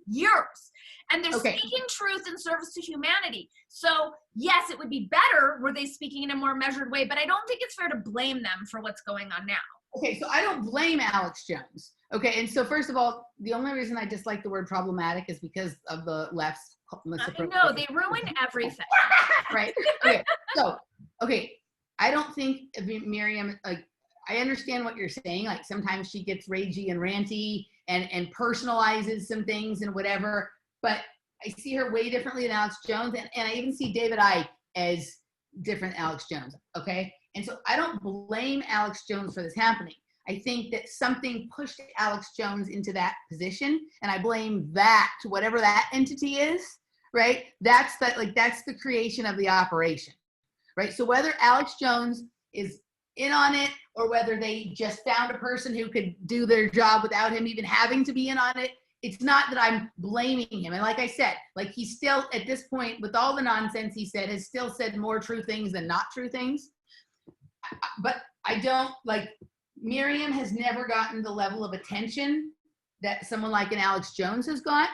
B: years. And they're speaking truth in service to humanity. So yes, it would be better were they speaking in a more measured way, but I don't think it's fair to blame them for what's going on now.
A: Okay, so I don't blame Alex Jones. Okay, and so first of all, the only reason I dislike the word problematic is because of the left's misappropriation.
B: I know, they ruin everything.
A: Right, okay, I don't think Miriam, I understand what you're saying. Like sometimes she gets ragey and ranty and personalizes some things and whatever, but I see her way differently than Alex Jones, and I even see David Icke as different Alex Jones, okay? And so I don't blame Alex Jones for this happening. I think that something pushed Alex Jones into that position, and I blame that to whatever that entity is, right? That's the creation of the operation, right? So whether Alex Jones is in on it or whether they just found a person who could do their job without him even having to be in on it, it's not that I'm blaming him. And like I said, he's still at this point with all the nonsense he said, has still said more true things than not true things. But I don't Miriam has never gotten the level of attention that someone like an Alex Jones has got.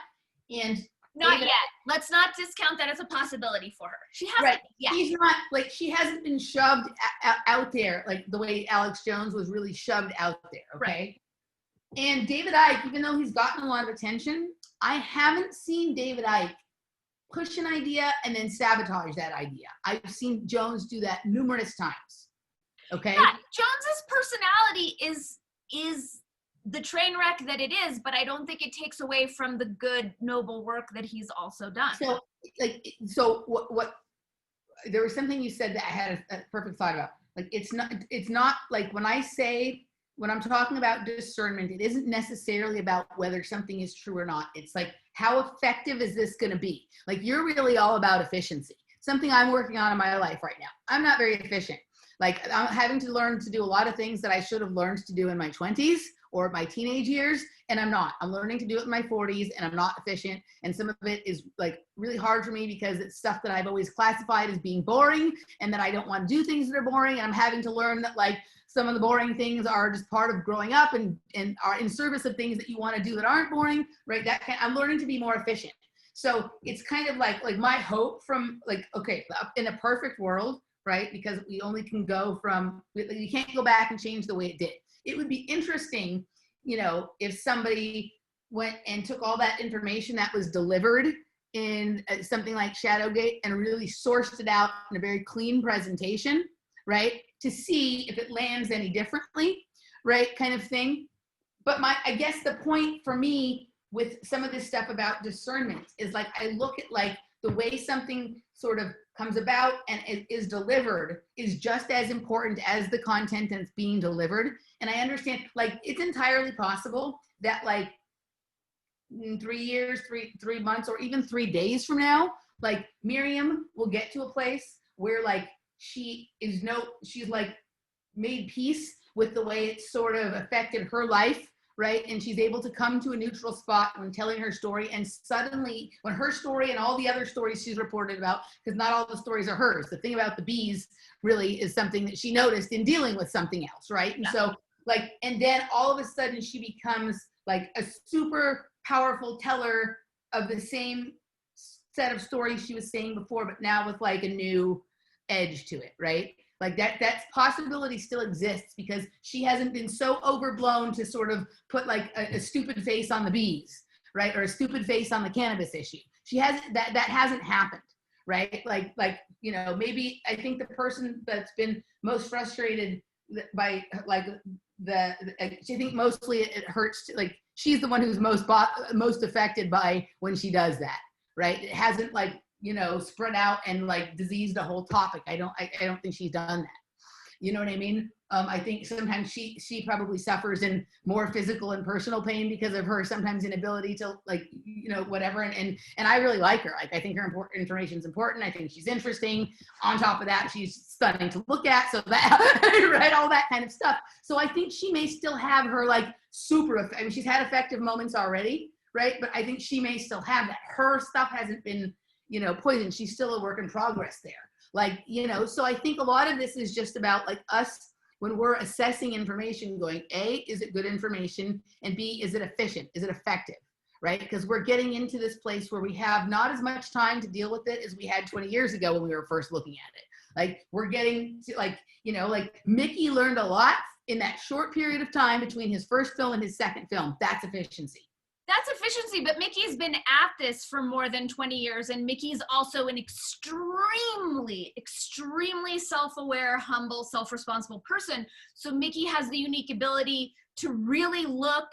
A: And
B: not yet. Let's not discount that as a possibility for her. She hasn't yet.
A: She's not she hasn't been shoved out there the way Alex Jones was really shoved out there. Okay. Right. And David Icke, even though he's gotten a lot of attention, I haven't seen David Icke push an idea and then sabotage that idea. I've seen Jones do that numerous times. Okay.
B: Yeah, Jones's personality is the train wreck that it is, but I don't think it takes away from the good, noble work that he's also done.
A: So what there was something you said that I had a perfect thought about. It's not when I'm talking about discernment, it isn't necessarily about whether something is true or not. It's how effective is this going to be? You're really all about efficiency. Something I'm working on in my life right now. I'm not very efficient. I'm having to learn to do a lot of things that I should have learned to do in my 20s or my teenage years, and I'm not. I'm learning to do it in my 40s, and I'm not efficient. And some of it is really hard for me because it's stuff that I've always classified as being boring, and that I don't want to do things that are boring. And I'm having to learn that some of the boring things are just part of growing up and are in service of things that you want to do that aren't boring, right? I'm learning to be more efficient. So it's kind of like my hope from okay, in a perfect world, right? Because we only can go from, you can't go back and change the way it did. It would be interesting, you know, if somebody went and took all that information that was delivered in something like Shadowgate and really sourced it out in a very clean presentation, right? To see if it lands any differently, right? Kind of thing. But I guess the point for me with some of this stuff about discernment is like, I look at like the way something sort of comes about and is delivered is just as important as the content that's being delivered. And I understand, like, it's entirely possible that like in 3 years, three months, or even 3 days from now, like Miriam will get to a place where like she's like made peace with the way it sort of affected her life, right? And she's able to come to a neutral spot when telling her story. And suddenly, when her story and all the other stories she's reported about, because not all the stories are hers. The thing about the bees really is something that she noticed in dealing with something else, right? And
B: Yeah.
A: so like, and then all of a sudden she becomes like a super powerful teller of the same set of stories she was saying before, but now with like a new edge to it, right? Like that possibility still exists because she hasn't been so overblown to sort of put like a stupid face on the bees, right? Or a stupid face on the cannabis issue. She hasn't, that hasn't happened, right? Like, you know, maybe I think the person that's been most frustrated by like I think mostly it hurts, like she's the one who's most affected by when she does that, right? It hasn't like, you know, spread out and like diseased a whole topic. I don't think she's done that. You know what I mean? I think sometimes she probably suffers in more physical and personal pain because of her sometimes inability to like, you know, whatever. And I really like her. Like, I think her information is important. I think she's interesting. On top of that, she's stunning to look at. So that, right, all that kind of stuff. So I think she may still have her like I mean, she's had effective moments already, right? But I think she may still have that. Her stuff hasn't been, you know, poisoned. She's still a work in progress there. Like, you know, so I think a lot of this is just about like us when we're assessing information going, A, is it good information? And B, is it efficient? Is it effective? Right? Because we're getting into this place where we have not as much time to deal with it as we had 20 years ago when we were first looking at it. Like, we're getting to like, you know, like Mickey learned a lot in that short period of time between his first film and his second film. That's efficiency.
B: That's efficiency, but Mickey's been at this for more than 20 years, and Mickey's also an extremely, extremely self-aware, humble, self-responsible person. So Mickey has the unique ability to really look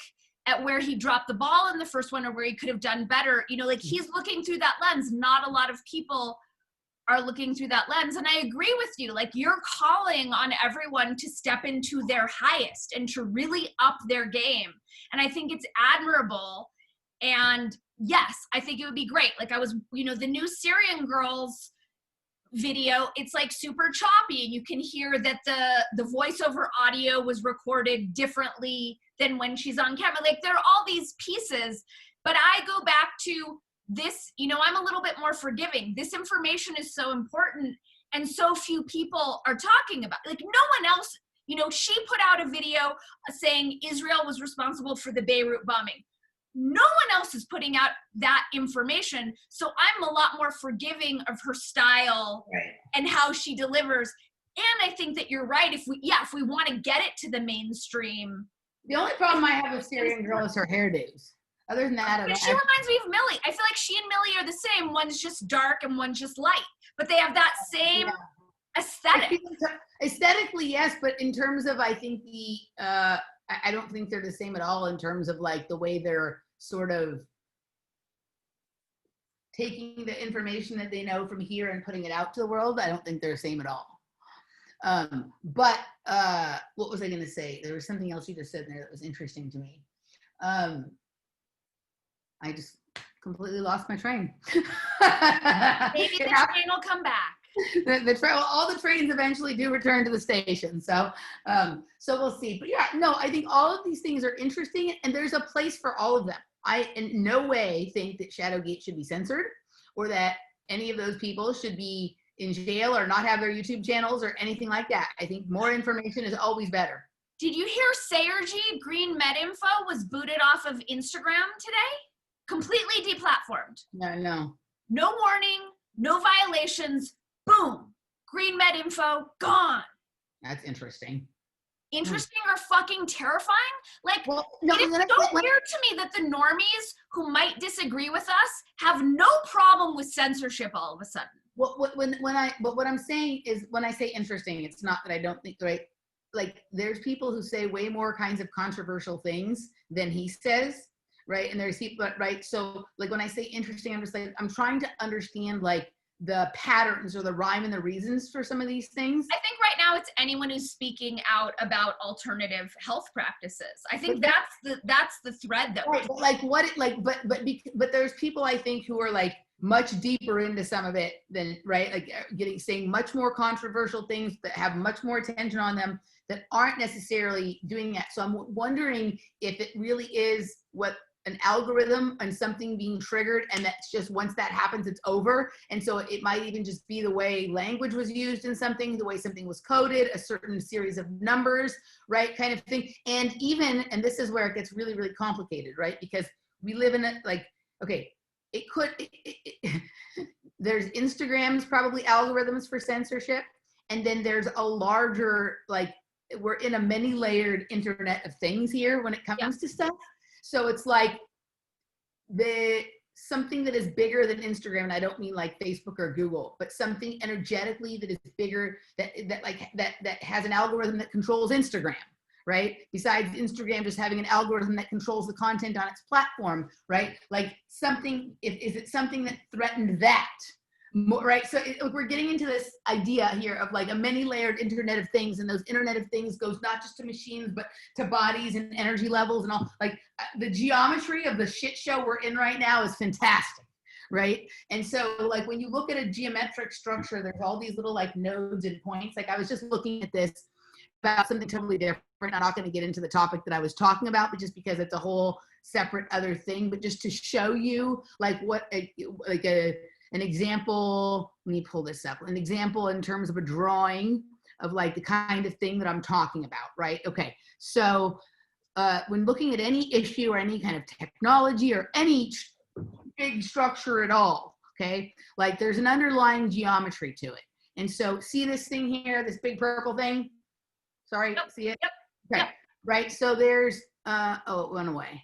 B: at where he dropped the ball in the first one or where he could have done better. You know, like he's looking through that lens. Not a lot of people are looking through that lens. And I agree with you. Like, you're calling on everyone to step into their highest and to really up their game. And I think it's admirable. And yes, I think it would be great. Like, I was, you know, the new Syrian Girls video, it's like super choppy, and you can hear that the voiceover audio was recorded differently than when she's on camera. Like, there are all these pieces, but I go back to this, you know, I'm a little bit more forgiving. This information is so important, and so few people are talking about it. Like, no one else, you know, she put out a video saying Israel was responsible for the Beirut bombing. No one else is putting out that information. So I'm a lot more forgiving of her style, right, and how she delivers. And I think that you're right. If we want to get it to the mainstream.
A: The only problem I have with Syrian Girl is her hairdos. Other than that,
B: she reminds me of Millie. I feel like she and Millie are the same. One's just dark and one's just light, but they have that same aesthetic.
A: Aesthetically, yes, but in terms of, I think I don't think they're the same at all in terms of like the way they're sort of taking the information that they know from here and putting it out to the world. I don't think they're the same at all. But what was I going to say? There was something else you just said there that was interesting to me. I just completely lost my train.
B: Maybe the train will come back.
A: All the trains eventually do return to the station. So we'll see. But yeah, no, I think all of these things are interesting, and there's a place for all of them. I in no way think that Shadowgate should be censored, or that any of those people should be in jail or not have their YouTube channels or anything like that. I think more information is always better.
B: Did you hear Sayerji, Green Med Info, was booted off of Instagram today? Completely deplatformed.
A: No.
B: No warning, no violations. Boom. green med info, gone.
A: That's interesting.
B: Interesting or fucking terrifying? Like,
A: well, no,
B: it is so weird to me that the normies who might disagree with us have no problem with censorship all of a sudden.
A: But what I'm saying is, when I say interesting, it's not that I don't think, right? Like, there's people who say way more kinds of controversial things than he says, right? And there's people, right? So, like, when I say interesting, I'm just like, I'm trying to understand, like, the patterns or the rhyme and the reasons for some of these things.
B: I think right now it's anyone who's speaking out about alternative health practices. I think that's the thread that
A: right, but like what it like but there's people I think who are like much deeper into some of it than, right, like saying much more controversial things that have much more attention on them that aren't necessarily doing that. So I'm wondering if it really is what an algorithm and something being triggered, and that's just, once that happens, it's over. And so it might even just be the way language was used in something, the way something was coded, a certain series of numbers, right, kind of thing. And even, and this is where it gets really, really complicated, right? Because we live in a, like, okay, it could, there's Instagram's probably algorithms for censorship. And then there's a larger, like, we're in a many layered internet of things here when it comes to stuff. So it's like something that is bigger than Instagram, and I don't mean like Facebook or Google, but something energetically that is bigger, that has an algorithm that controls Instagram, right? Besides Instagram just having an algorithm that controls the content on its platform, right? Like something, is it something that threatened that? Right, so we're getting into this idea here of like a many-layered internet of things, and those internet of things goes not just to machines but to bodies and energy levels and all. Like the geometry of the shit show we're in right now is fantastic, right? And so like when you look at a geometric structure, there's all these little like nodes and points. Like I was just looking at this about something totally different. I'm not going to get into the topic that I was talking about, but just because it's a whole separate other thing, but just to show you like what an example, let me pull this up, an example in terms of a drawing of like the kind of thing that I'm talking about, right? Okay, so when looking at any issue or any kind of technology or any big structure at all, okay, like there's an underlying geometry to it. And so see this thing here, this big purple thing? Sorry,
B: Yep.
A: see it?
B: Yep.
A: Okay, yep. Right, so there's, oh, it went away.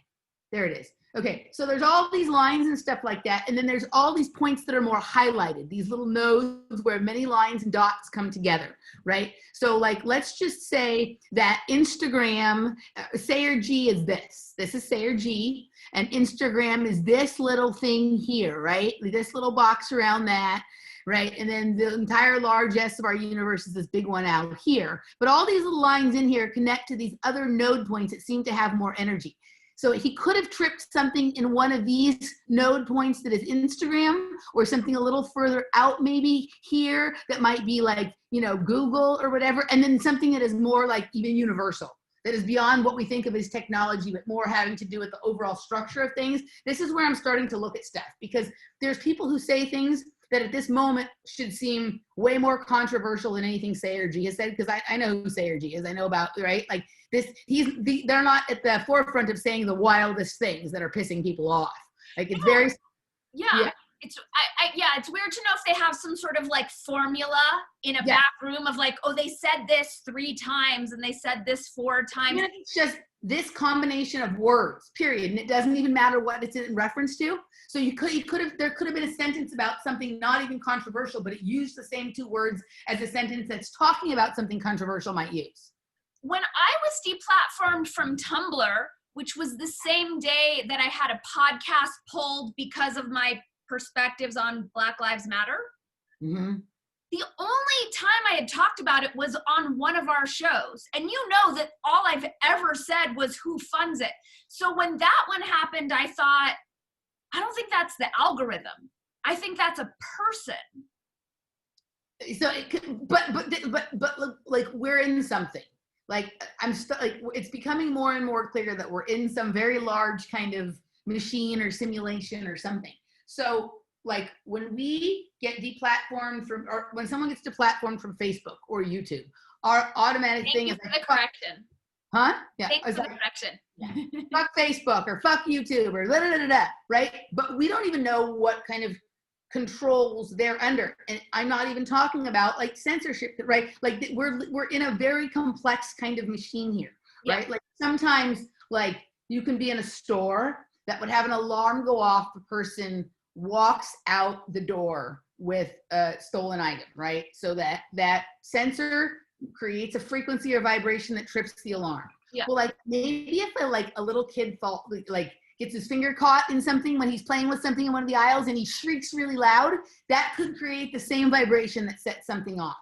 A: There it is. Okay, so there's all these lines and stuff like that, and then there's all these points that are more highlighted, these little nodes where many lines and dots come together, right? So like, let's just say that Instagram, Sayer G is this. This is Sayer G, and Instagram is this little thing here, right? This little box around that, right? And then the entire largesse of our universe is this big one out here. But all these little lines in here connect to these other node points that seem to have more energy. So he could have tripped something in one of these node points that is Instagram, or something a little further out maybe here that might be like, you know, Google or whatever, and then something that is more like even universal, that is beyond what we think of as technology, but more having to do with the overall structure of things. This is where I'm starting to look at stuff, because there's people who say things that at this moment should seem way more controversial than anything Sayer G has said, because I know who Sayer G is. I know about, right? Like this, they're not at the forefront of saying the wildest things that are pissing people off. Like it's very,
B: yeah. It's it's weird to know if they have some sort of like formula in a back room of like, oh, they said this 3 times and they said this 4 times.
A: I mean, it's just this combination of words, period, and it doesn't even matter what it's in reference to. So there could have been a sentence about something not even controversial, but it used the same 2 words as a sentence that's talking about something controversial might use.
B: When I was deplatformed from Tumblr, which was the same day that I had a podcast pulled because of my perspectives on Black Lives Matter, the only time I had talked about it was on one of our shows. And you know that all I've ever said was who funds it. So when that one happened, I thought, I don't think that's the algorithm. I think that's a person.
A: So it could, but like we're in something. Like it's becoming more and more clear that we're in some very large kind of machine or simulation or something. So like when we get deplatformed from, or when someone gets deplatformed from Facebook or YouTube, our automatic thing is like,
B: the correction.
A: Huh? Yeah.
B: Thanks for the correction.
A: Yeah. Fuck Facebook or fuck YouTube or da da da da, right? But we don't even know what kind of controls they're under. And I'm not even talking about like censorship, right? Like we're in a very complex kind of machine here, right? Yeah. Like sometimes like you can be in a store that would have an alarm go off, the person walks out the door with a stolen item, right? So that sensor creates a frequency or vibration that trips the alarm. Yeah. Well, like maybe if a little kid gets his finger caught in something when he's playing with something in one of the aisles and he shrieks really loud, that could create the same vibration that sets something off.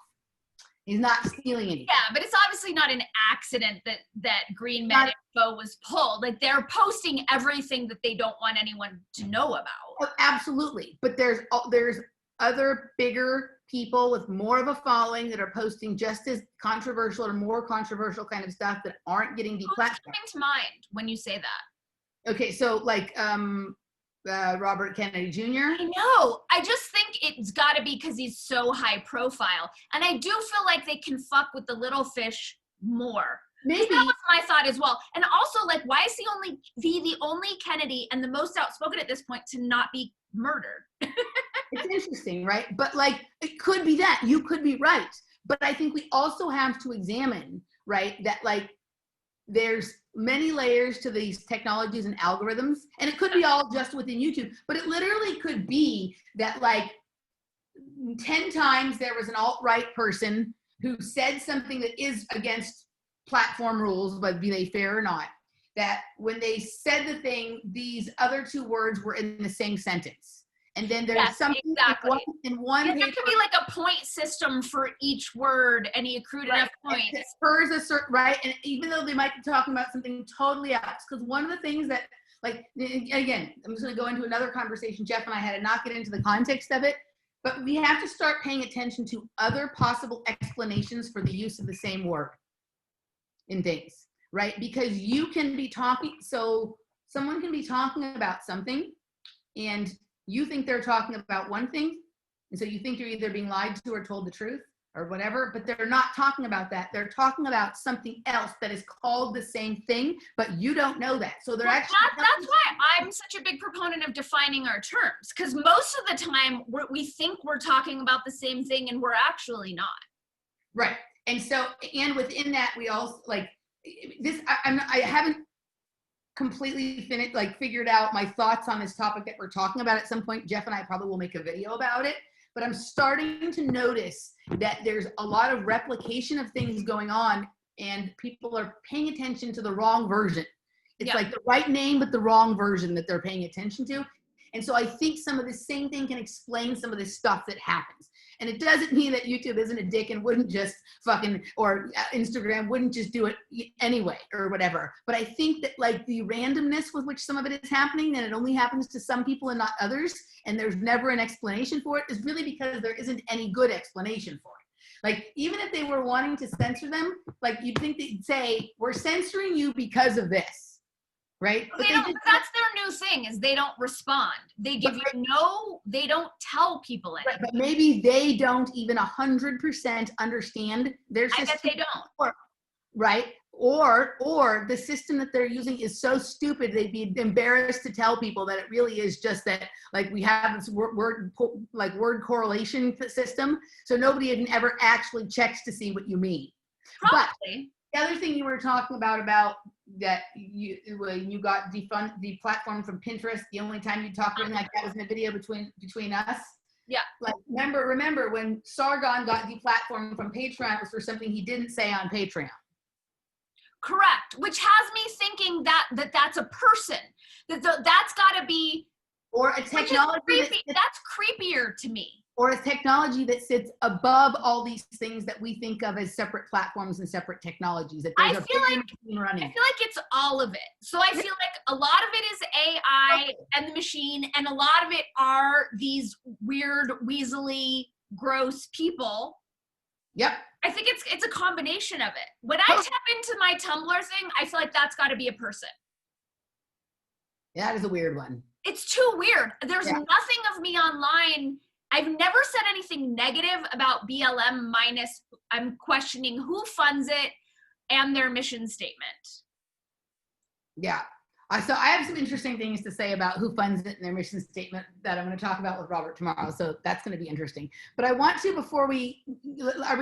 A: He's not stealing anything.
B: Yeah, but it's obviously not an accident that Green Med info was pulled. Like they're posting everything that they don't want anyone to know about.
A: Oh, absolutely. But there's other bigger people with more of a following that are posting just as controversial or more controversial kind of stuff that aren't getting deplatformed.
B: Who's coming to mind when you say that?
A: Okay, so like Robert Kennedy Jr.
B: I know. I just think it's got to be because he's so high profile. And I do feel like they can fuck with the little fish more.
A: Maybe.
B: That was my thought as well. And also, like, why is he the only Kennedy and the most outspoken at this point to not be murdered?
A: It's interesting, right? But like, it could be that. You could be right. But I think we also have to examine, right, that like there's many layers to these technologies and algorithms, and it could be all just within YouTube, but it literally could be that like 10 times there was an alt-right person who said something that is against platform rules, but be they fair or not, that when they said the thing, these other two words were in the same sentence. And then there's something
B: exactly.
A: in one
B: there
A: paper,
B: could be like a point system for each word, and he accrued enough points.
A: It spurs a certain, right? And even though they might be talking about something totally else, because one of the things that, like, again, I'm just going to go into another conversation Jeff and I had to not get into the context of it, but we have to start paying attention to other possible explanations for the use of the same word in things, right? Because you can be talking, so someone can be talking about something, and you think they're talking about one thing, and so you think you're either being lied to or told the truth or whatever, but they're not talking about that. They're talking about something else that is called the same thing, but you don't know that. So they're actually—
B: That's why I'm such a big proponent of defining our terms, because most of the time we think we're talking about the same thing and we're actually not.
A: Right. And so, and within that, we also like this, I haven't completely figured out my thoughts on this topic that we're talking about. At some point Jeff and I probably will make a video about it, but I'm starting to notice that there's a lot of replication of things going on, and people are paying attention to the wrong version. It's like the right name but the wrong version that they're paying attention to. And so I think some of the same thing can explain some of this stuff that happens. And it doesn't mean that YouTube isn't a dick and wouldn't just fucking, or Instagram wouldn't just do it anyway or whatever. But I think that like the randomness with which some of it is happening, and it only happens to some people and not others, and there's never an explanation for it, is really because there isn't any good explanation for it. Like, even if they were wanting to censor them, like you'd think they'd say, we're censoring you because of this. Right?
B: But that's their new thing, is they don't respond. They give they don't tell people anything.
A: Right, but maybe they don't even 100% understand their system.
B: I bet they don't.
A: Right? Or the system that they're using is so stupid they'd be embarrassed to tell people that it really is just that, like, we have this word correlation system, so nobody even ever actually checks to see what you mean.
B: Probably.
A: But the other thing you were talking about that you got deplatformed from Pinterest, the only time you talked anything like that was in a video between us.
B: Yeah.
A: Like, remember when Sargon got deplatformed from Patreon, it was for something he didn't say on Patreon.
B: Correct. Which has me thinking that's a person. That's got to be,
A: or a technology
B: that's creepier to me.
A: Or a technology that sits above all these things that we think of as separate platforms and separate technologies. That
B: I feel like it's all of it. So I feel like a lot of it is AI and the machine, and a lot of it are these weird, weaselly, gross people.
A: Yep.
B: I think it's a combination of it. When I tap into my Tumblr thing, I feel like that's got to be a person.
A: That is a weird one.
B: It's too weird. There's nothing of me online. I've never said anything negative about BLM, minus I'm questioning who funds it and their mission statement.
A: Yeah. So I have some interesting things to say about who funds it and their mission statement that I'm going to talk about with Robert tomorrow. So that's going to be interesting. But I want to, before are we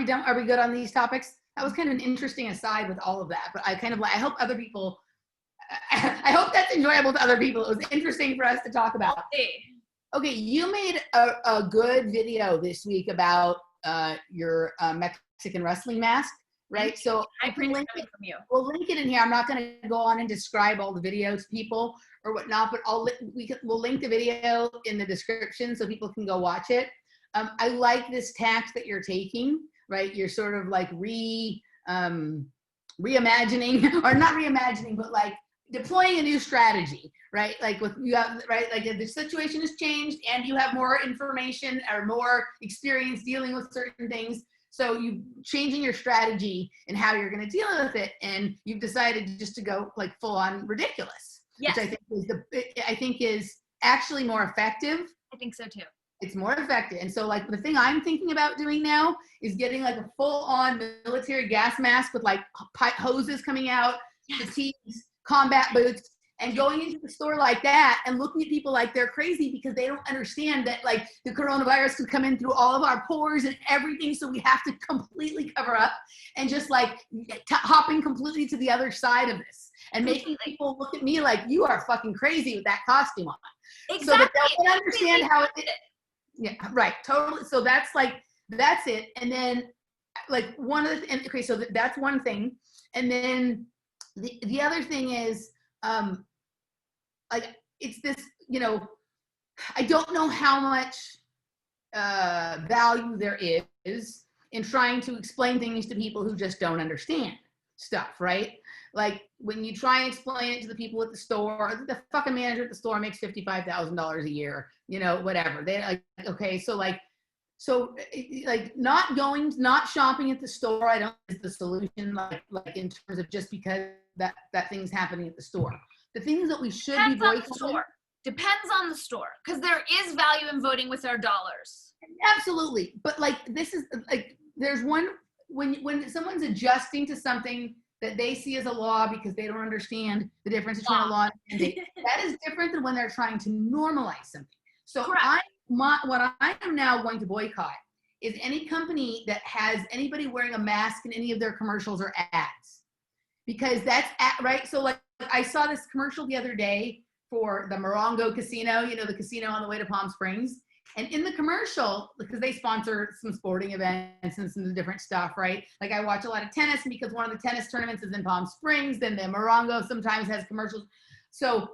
A: done? Are we good on these topics? That was kind of an interesting aside with all of that. But I hope other people, I hope that's enjoyable to other people. It was interesting for us to talk about. Okay, you made a good video this week about your Mexican wrestling mask. Right, so
B: I printed it from you.
A: We'll link it in here. I'm not going to go on and describe all the videos to people or whatnot, but we'll link the video in the description so people can go watch it. I like this tact that you're taking. Right, you're sort of like reimagining, or not reimagining, but like deploying a new strategy. Right, like like if the situation has changed and you have more information or more experience dealing with certain things. So you changing your strategy and how you're going to deal with it, and you've decided just to go like full on ridiculous,
B: yes.
A: Which I think is actually more effective.
B: I think so too.
A: It's more effective, and so like the thing I'm thinking about doing now is getting like a full on military gas mask with like hoses coming out, fatigues, combat boots. And going into the store like that and looking at people like they're crazy because they don't understand that like the coronavirus could come in through all of our pores and everything. So we have to completely cover up and just like hopping completely to the other side of this and making people look at me like you are fucking crazy with that costume on.
B: Exactly.
A: So that they can understand how it is. Yeah, right. Totally. So that's it. And then like okay, so that's one thing. And then the other thing is, like it's this, I don't know how much value there is in trying to explain things to people who just don't understand stuff, right? Like when you try and explain it to the people at the store, the fucking manager at the store makes $55,000 a year, whatever. They like, okay, so not shopping at the store, I don't is the solution, like in terms of just because that thing's happening at the store. The things that we should be boycotting.
B: Depends on the store, because there is value in voting with our dollars.
A: Absolutely, but like this is like there's one when someone's adjusting to something that they see as a law because they don't understand the difference between a law and a mandate. That is different than when they're trying to normalize something. So what I am now going to boycott is any company that has anybody wearing a mask in any of their commercials or ads, because that's right. So like I saw this commercial the other day for the Morongo Casino, the casino on the way to Palm Springs. And in the commercial, because they sponsor some sporting events and some different stuff, right? Like I watch a lot of tennis, and because one of the tennis tournaments is in Palm Springs, then the Morongo sometimes has commercials. So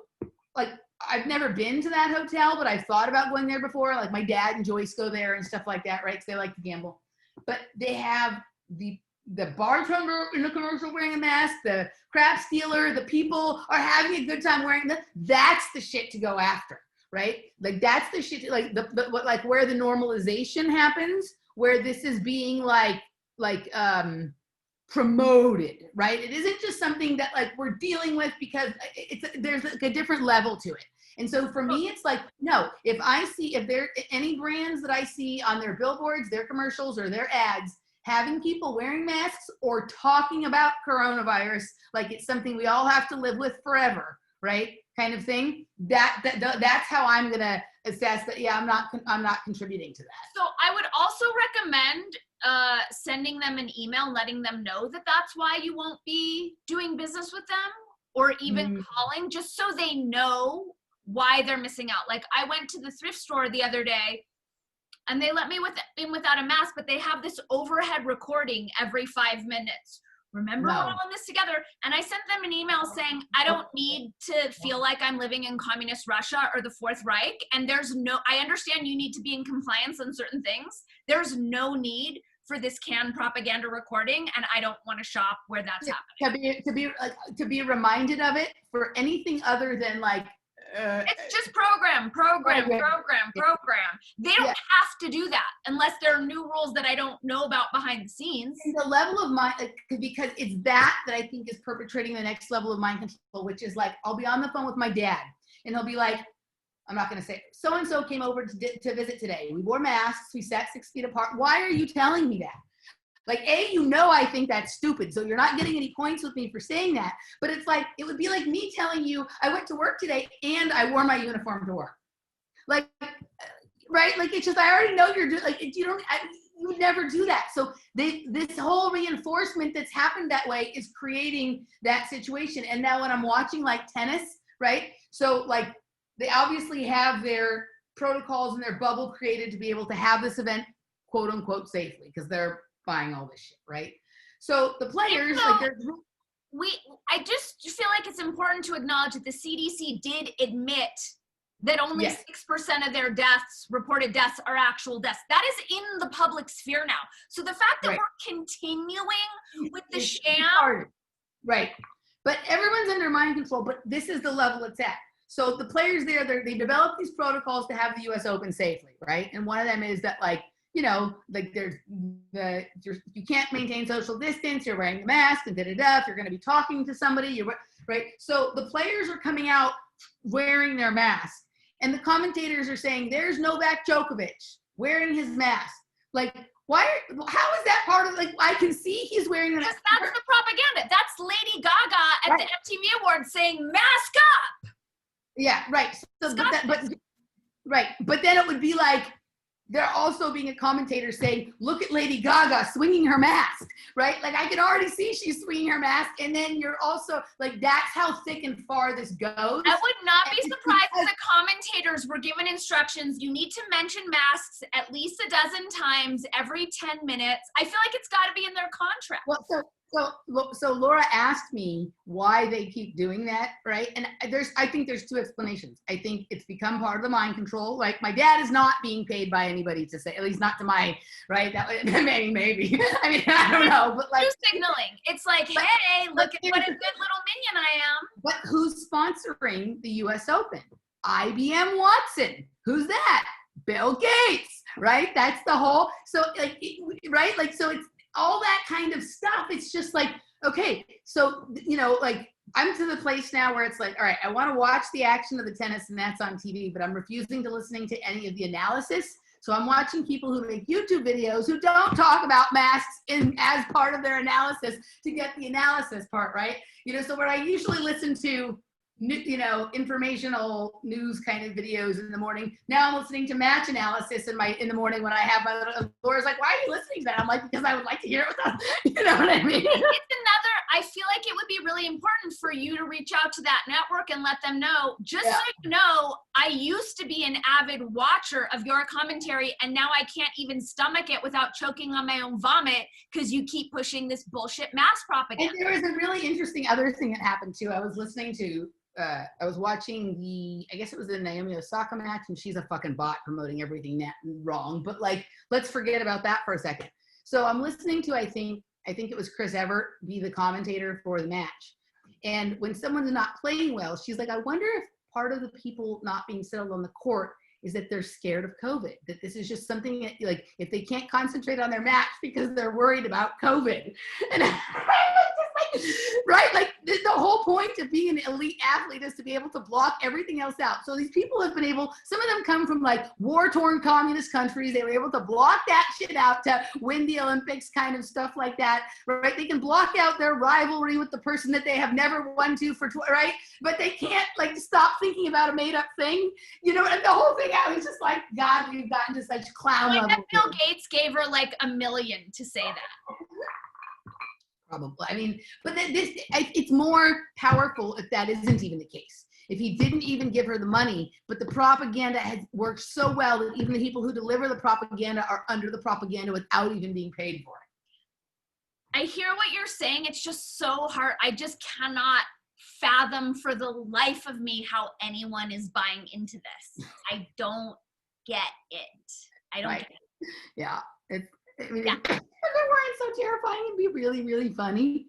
A: like I've never been to that hotel, but I've thought about going there before. Like my dad and Joyce go there and stuff like that, right? Because they like to gamble. But they have the bartender in the commercial wearing a mask, the crab stealer, the people are having a good time wearing that's the shit to go after, right? Like that's the shit, like like where the normalization happens, where this is being promoted, right? It isn't just something that like we're dealing with because there's like a different level to it. And so for me, it's like, no, if there any brands that I see on their billboards, their commercials or their ads, having people wearing masks or talking about coronavirus like it's something we all have to live with forever, right? Kind of thing. That's how I'm gonna assess that. Yeah, I'm not contributing to that.
B: So I would also recommend sending them an email, letting them know that that's why you won't be doing business with them, or even calling, just so they know why they're missing out. Like I went to the thrift store the other day, and they let me in without a mask, but they have this overhead recording every 5 minutes. Remember, we're all in this together. And I sent them an email saying, I don't need to feel like I'm living in communist Russia or the Fourth Reich. And I understand you need to be in compliance on certain things. There's no need for this canned propaganda recording, and I don't want to shop where that's happening.
A: To be reminded of it for anything other than like,
B: it's just program. They don't have to do that unless there are new rules that I don't know about behind the scenes.
A: And the level of mind, because it's that I think is perpetrating the next level of mind control, which is like, I'll be on the phone with my dad and he'll be like, I'm not going to say, so-and-so came over to visit today. We wore masks. We sat 6 feet apart. Why are you telling me that? Like, I think that's stupid. So you're not getting any points with me for saying that. But it's like, it would be like me telling you, I went to work today and I wore my uniform to work. Like, right? Like, it's just, I already know you're doing, like, you would never do that. So this whole reinforcement that's happened that way is creating that situation. And now when I'm watching like tennis, right? So like, they obviously have their protocols and their bubble created to be able to have this event, quote unquote, safely, because they're buying all this shit, right? So the players,
B: I just feel like it's important to acknowledge that the CDC did admit that only 6% of their reported deaths are actual deaths. That is in the public sphere now. So the fact that we're continuing with the sham.
A: Right. But everyone's under mind control, but this is the level it's at. So the players there, they developed these protocols to have the US Open safely, right? And one of them is that, like, like you can't maintain social distance, you're wearing the mask, and if you're going to be talking to somebody, right? So the players are coming out wearing their mask, and the commentators are saying, there's Novak Djokovic wearing his mask. Like, how is that part of, like, I can see he's wearing the mask.
B: That's the propaganda. That's Lady Gaga at the MTV Awards saying, mask up.
A: Yeah, right. So, but then it would be like, they're also being a commentator saying, look at Lady Gaga swinging her mask, right? Like, I can already see she's swinging her mask. And then you're also like, that's how thick and far this goes.
B: I would not be surprised if the commentators were given instructions. You need to mention masks at least a dozen times every 10 minutes. I feel like it's got to be in their contract.
A: Well, so Laura asked me why they keep doing that, right? And I think there's two explanations. I think it's become part of the mind control. Like, my dad is not being paid by anybody to say, at least not to my, right? That maybe. I mean, I don't know, but like,
B: signaling. It's like, hey, look at what a good little minion I am.
A: But who's sponsoring the US Open? IBM Watson. Who's that? Bill Gates, right? That's the whole, so like, right? Like, so it's all that kind of stuff. It's just like, okay, so, like, I'm to the place now where it's like, all right, I want to watch the action of the tennis and that's on TV, but I'm refusing to listening to any of the analysis. So I'm watching people who make YouTube videos who don't talk about masks as part of their analysis to get the analysis part, right? So what I usually listen to, informational news kind of videos in the morning. Now I'm listening to match analysis in the morning when I have my little, Laura's like, why are you listening to that? I'm like, because I would like to hear it with them. You know what I mean?
B: I feel like it would be really important for you to reach out to that network and let them know, just so you know, I used to be an avid watcher of your commentary and now I can't even stomach it without choking on my own vomit because you keep pushing this bullshit mass propaganda.
A: And there was a really interesting other thing that happened too. I was watching I guess it was the Naomi Osaka match, and she's a fucking bot promoting everything wrong. But like, let's forget about that for a second. So I'm listening to, I think it was Chris Evert be the commentator for the match. And when someone's not playing well, she's like, I wonder if part of the people not being settled on the court is that they're scared of COVID, that this is just something that, like, if they can't concentrate on their match because they're worried about COVID. And right? Like, the whole point of being an elite athlete is to be able to block everything else out. So these people have been able, some of them come from like war-torn communist countries. They were able to block that shit out to win the Olympics, kind of stuff like that, right? They can block out their rivalry with the person that they have never won to right? But they can't, like, stop thinking about a made-up thing, and the whole thing, I was just like, God, we've gotten to such clown level.
B: Like, Bill Gates gave her like $1 million to say that.
A: Probably. I mean, but it's more powerful if that isn't even the case. If he didn't even give her the money, but the propaganda has worked so well that even the people who deliver the propaganda are under the propaganda without even being paid for it.
B: I hear what you're saying. It's just so hard. I just cannot fathom for the life of me how anyone is buying into this. I don't get it. I don't get it.
A: Yeah. They're weren't so terrifying and be really, really funny.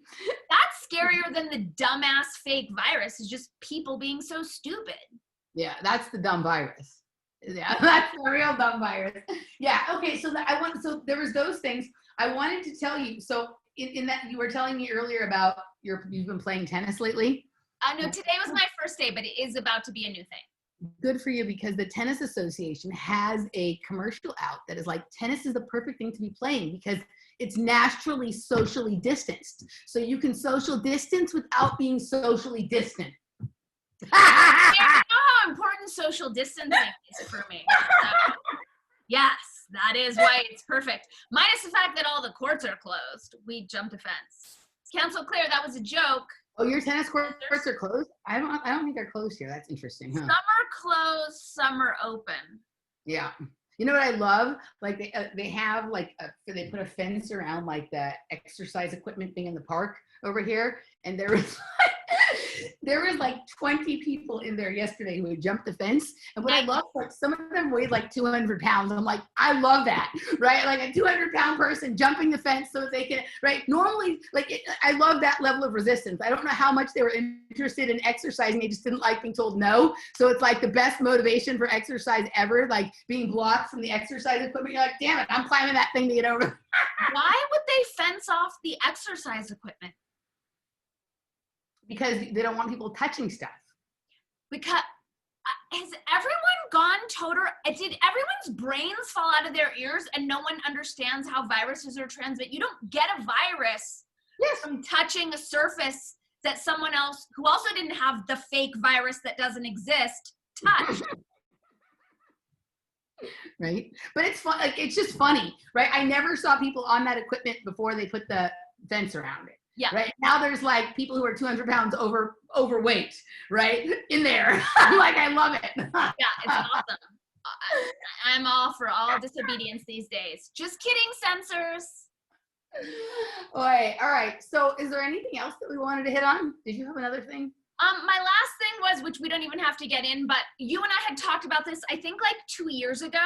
B: That's scarier than the dumbass fake virus, is just people being so stupid.
A: Yeah, that's the dumb virus. Yeah, that's the real dumb virus. Yeah, okay, so so there was those things. I wanted to tell you, so in that you were telling me earlier about you've been playing tennis lately.
B: No, today was my first day, but it is about to be a new thing.
A: Good for you, because the Tennis Association has a commercial out that is like, tennis is the perfect thing to be playing because it's naturally socially distanced. So you can social distance without being socially distant.
B: You know how important social distancing is for me. So, yes, that is why it's perfect. Minus the fact that all the courts are closed. We jumped a fence. Council Claire, that was a joke.
A: Oh, your tennis courts are closed? I don't think they're closed here. That's interesting. Huh?
B: Some are closed, some are open.
A: Yeah. You know what I love? Like they have like they put a fence around like the exercise equipment thing in the park over here, and there was like 20 people in there yesterday who had jumped the fence. And what I love, like some of them weighed like 200 pounds. I'm like, I love that, right? Like a 200-pound person jumping the fence so that they can, right? Normally, I love that level of resistance. I don't know how much they were interested in exercising. They just didn't like being told no. So it's like the best motivation for exercise ever, like being blocked from the exercise equipment. You're like, damn it, I'm climbing that thing to get over.
B: Why would they fence off the exercise equipment?
A: Because they don't want people touching stuff.
B: Because has everyone gone total? Did everyone's brains fall out of their ears and no one understands how viruses are transmitted? You don't get a virus from touching a surface that someone else who also didn't have the fake virus that doesn't exist touched.
A: Right? But it's fun. Like, it's just funny, right? I never saw people on that equipment before they put the fence around it.
B: Yeah.
A: Right now, there's like people who are 200 pounds overweight, right in there. I'm like, I love it.
B: Yeah, it's awesome. I'm all for all disobedience these days. Just kidding, censors.
A: All right. So, is there anything else that we wanted to hit on? Did you have another thing?
B: My last thing was, which we don't even have to get in, but you and I had talked about this, I think like 2 years ago.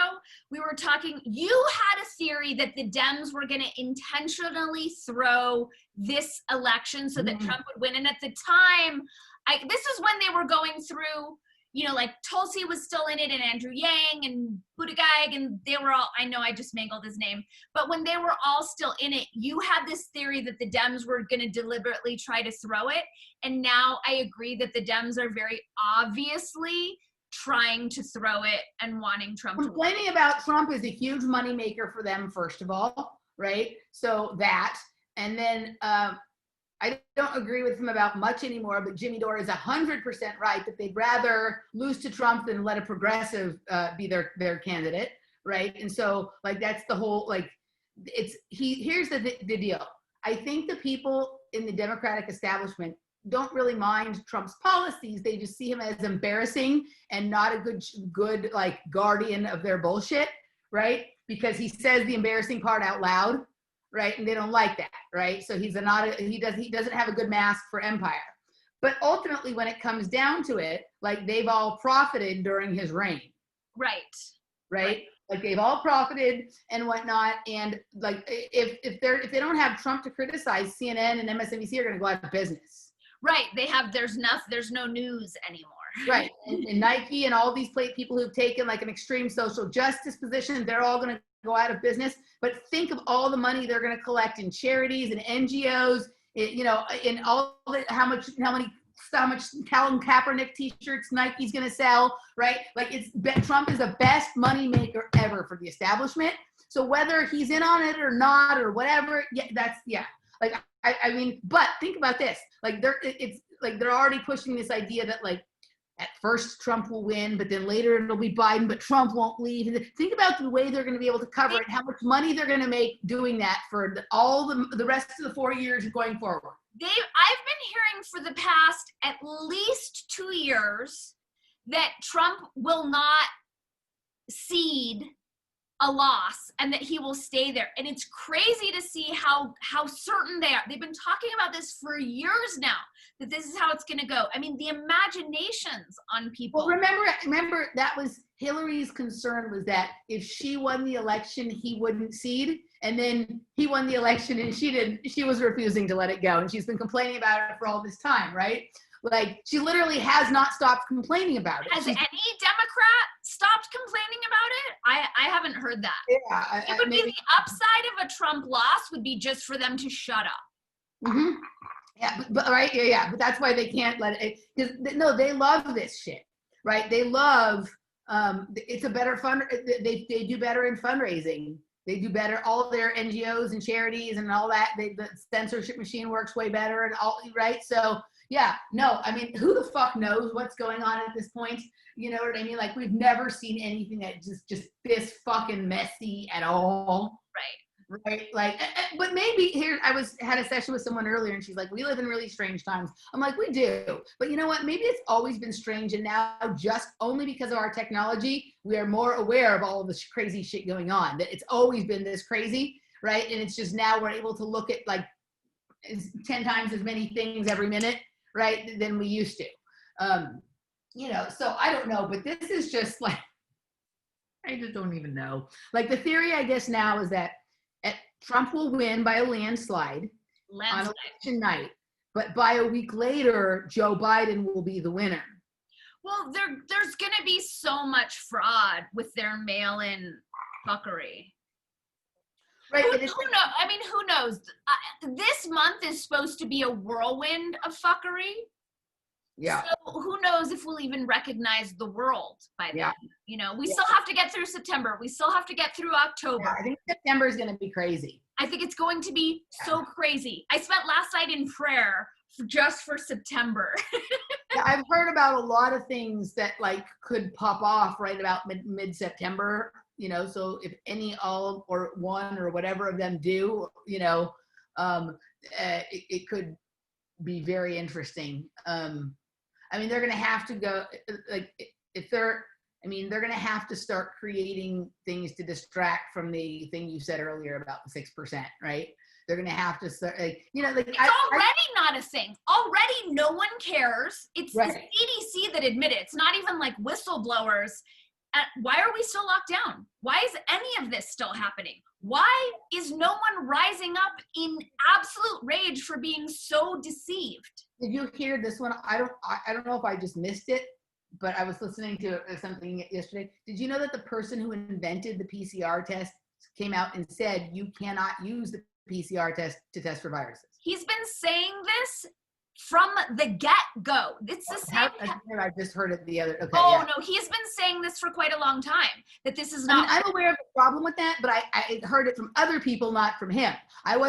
B: We were talking, you had a theory that the Dems were going to intentionally throw this election so that Trump would win. And at the time, this is when they were going through, you know, like Tulsi was still in it and Andrew Yang and Buttigieg, and they were all, I know I just mangled his name, but when they were all still in it, you had this theory that the Dems were going to deliberately try to throw it. And now I agree that the Dems are very obviously trying to throw it and wanting Trump to win.
A: Complaining about Trump is a huge moneymaker for them, first of all, right? So that, and then I don't agree with him about much anymore, but Jimmy Dore is 100% right that they'd rather lose to Trump than let a progressive be their candidate, right? And so, like, that's the whole, like, here's the deal. I think the people in the Democratic establishment don't really mind Trump's policies. They just see him as embarrassing and not a good like guardian of their bullshit, right? Because he says the embarrassing part out loud. Right, and they don't like that, right? So he doesn't have a good mask for empire. But ultimately, when it comes down to it, like, they've all profited during his reign. Right. Like, they've all profited and whatnot. And like, if they don't have Trump to criticize, CNN and MSNBC are going to go out of business.
B: Right. There's no news anymore.
A: Right. And Nike and all these people who've taken like an extreme social justice position, they're all going to go out of business. But think of all the money they're going to collect in charities and NGOs, you know, in all the, how much Colin Kaepernick t-shirts Nike's going to sell, right? Like, Trump is the best money maker ever for the establishment. So whether he's in on it or not or whatever, like, I mean, but think about this, like, they're already pushing this idea that, like, at first Trump will win, but then later it'll be Biden, but Trump won't leave. Think about the way they're going to be able to cover it, how much money they're going to make doing that for all the rest of the 4 years going forward.
B: I've been hearing for the past at least 2 years that Trump will not cede a loss and that he will stay there. And it's crazy to see how certain they are. They've been talking about this for years now, that this is how it's going to go. I mean, the imaginations on people.
A: Well, remember that was Hillary's concern, was that if she won the election, he wouldn't cede. And then he won the election and she was refusing to let it go. And she's been complaining about it for all this time, right? Like, she literally has not stopped complaining about it.
B: Has any Democrat stopped complaining about it? I haven't heard that.
A: Yeah.
B: It would be the upside of a Trump loss would be just for them to shut up.
A: Mm-hmm. Yeah, but right, yeah. But that's why they can't let it, because no, they love this shit, right? They love, it's a better they do better in fundraising They do better. All of their NGOs and charities and all that, the censorship machine works way better and all, right? So yeah, no, I mean, who the fuck knows what's going on at this point? You know what I mean? Like, we've never seen anything that just this fucking messy at all. Right. Like, but maybe here, had a session with someone earlier and she's like, we live in really strange times. I'm like, we do. But you know what? Maybe it's always been strange. And now just only because of our technology, we are more aware of all of this crazy shit going on, that it's always been this crazy. Right. And it's just now we're able to look at like 10 times as many things every minute, right, than we used to. You know, so I don't know, but this is just like, I just don't even know. Like, the theory, I guess, now is that Trump will win by a landslide on election night, but by a week later, Joe Biden will be the winner.
B: Well, there's going to be so much fraud with their mail-in fuckery.
A: Right.
B: Who knows? I mean, who knows? This month is supposed to be a whirlwind of fuckery.
A: Yeah.
B: So who knows if we'll even recognize the world by then?
A: Yeah.
B: You know, we still have to get through September. We still have to get through October.
A: Yeah, I think September is going to be crazy.
B: I think it's going to be so crazy. I spent last night in prayer just for September.
A: Yeah, I've heard about a lot of things that like could pop off right about mid-September. You know, so if any, all, or one, or whatever of them do, you know, it could be very interesting. I mean, they're going to have to go, like, they're going to have to start creating things to distract from the thing you said earlier about the 6%, right? They're going to have to start, like, you know, like,
B: it's already not a thing. Already no one cares. It's the CDC that admitted it. It's not even like whistleblowers. Why are we still locked down? Why is any of this still happening? Why is no one rising up in absolute rage for being so deceived?
A: Did you hear this one? I don't know if I just missed it, but I was listening to something yesterday. Did you know that the person who invented the PCR test came out and said you cannot use the PCR test to test for viruses? He's
B: been saying this from the get-go. It's the same.
A: I just heard it the other. Okay,
B: no, he's been saying this for quite a long time, that this is not.
A: I'm aware of the problem with that, but I heard it from other people, not from him. I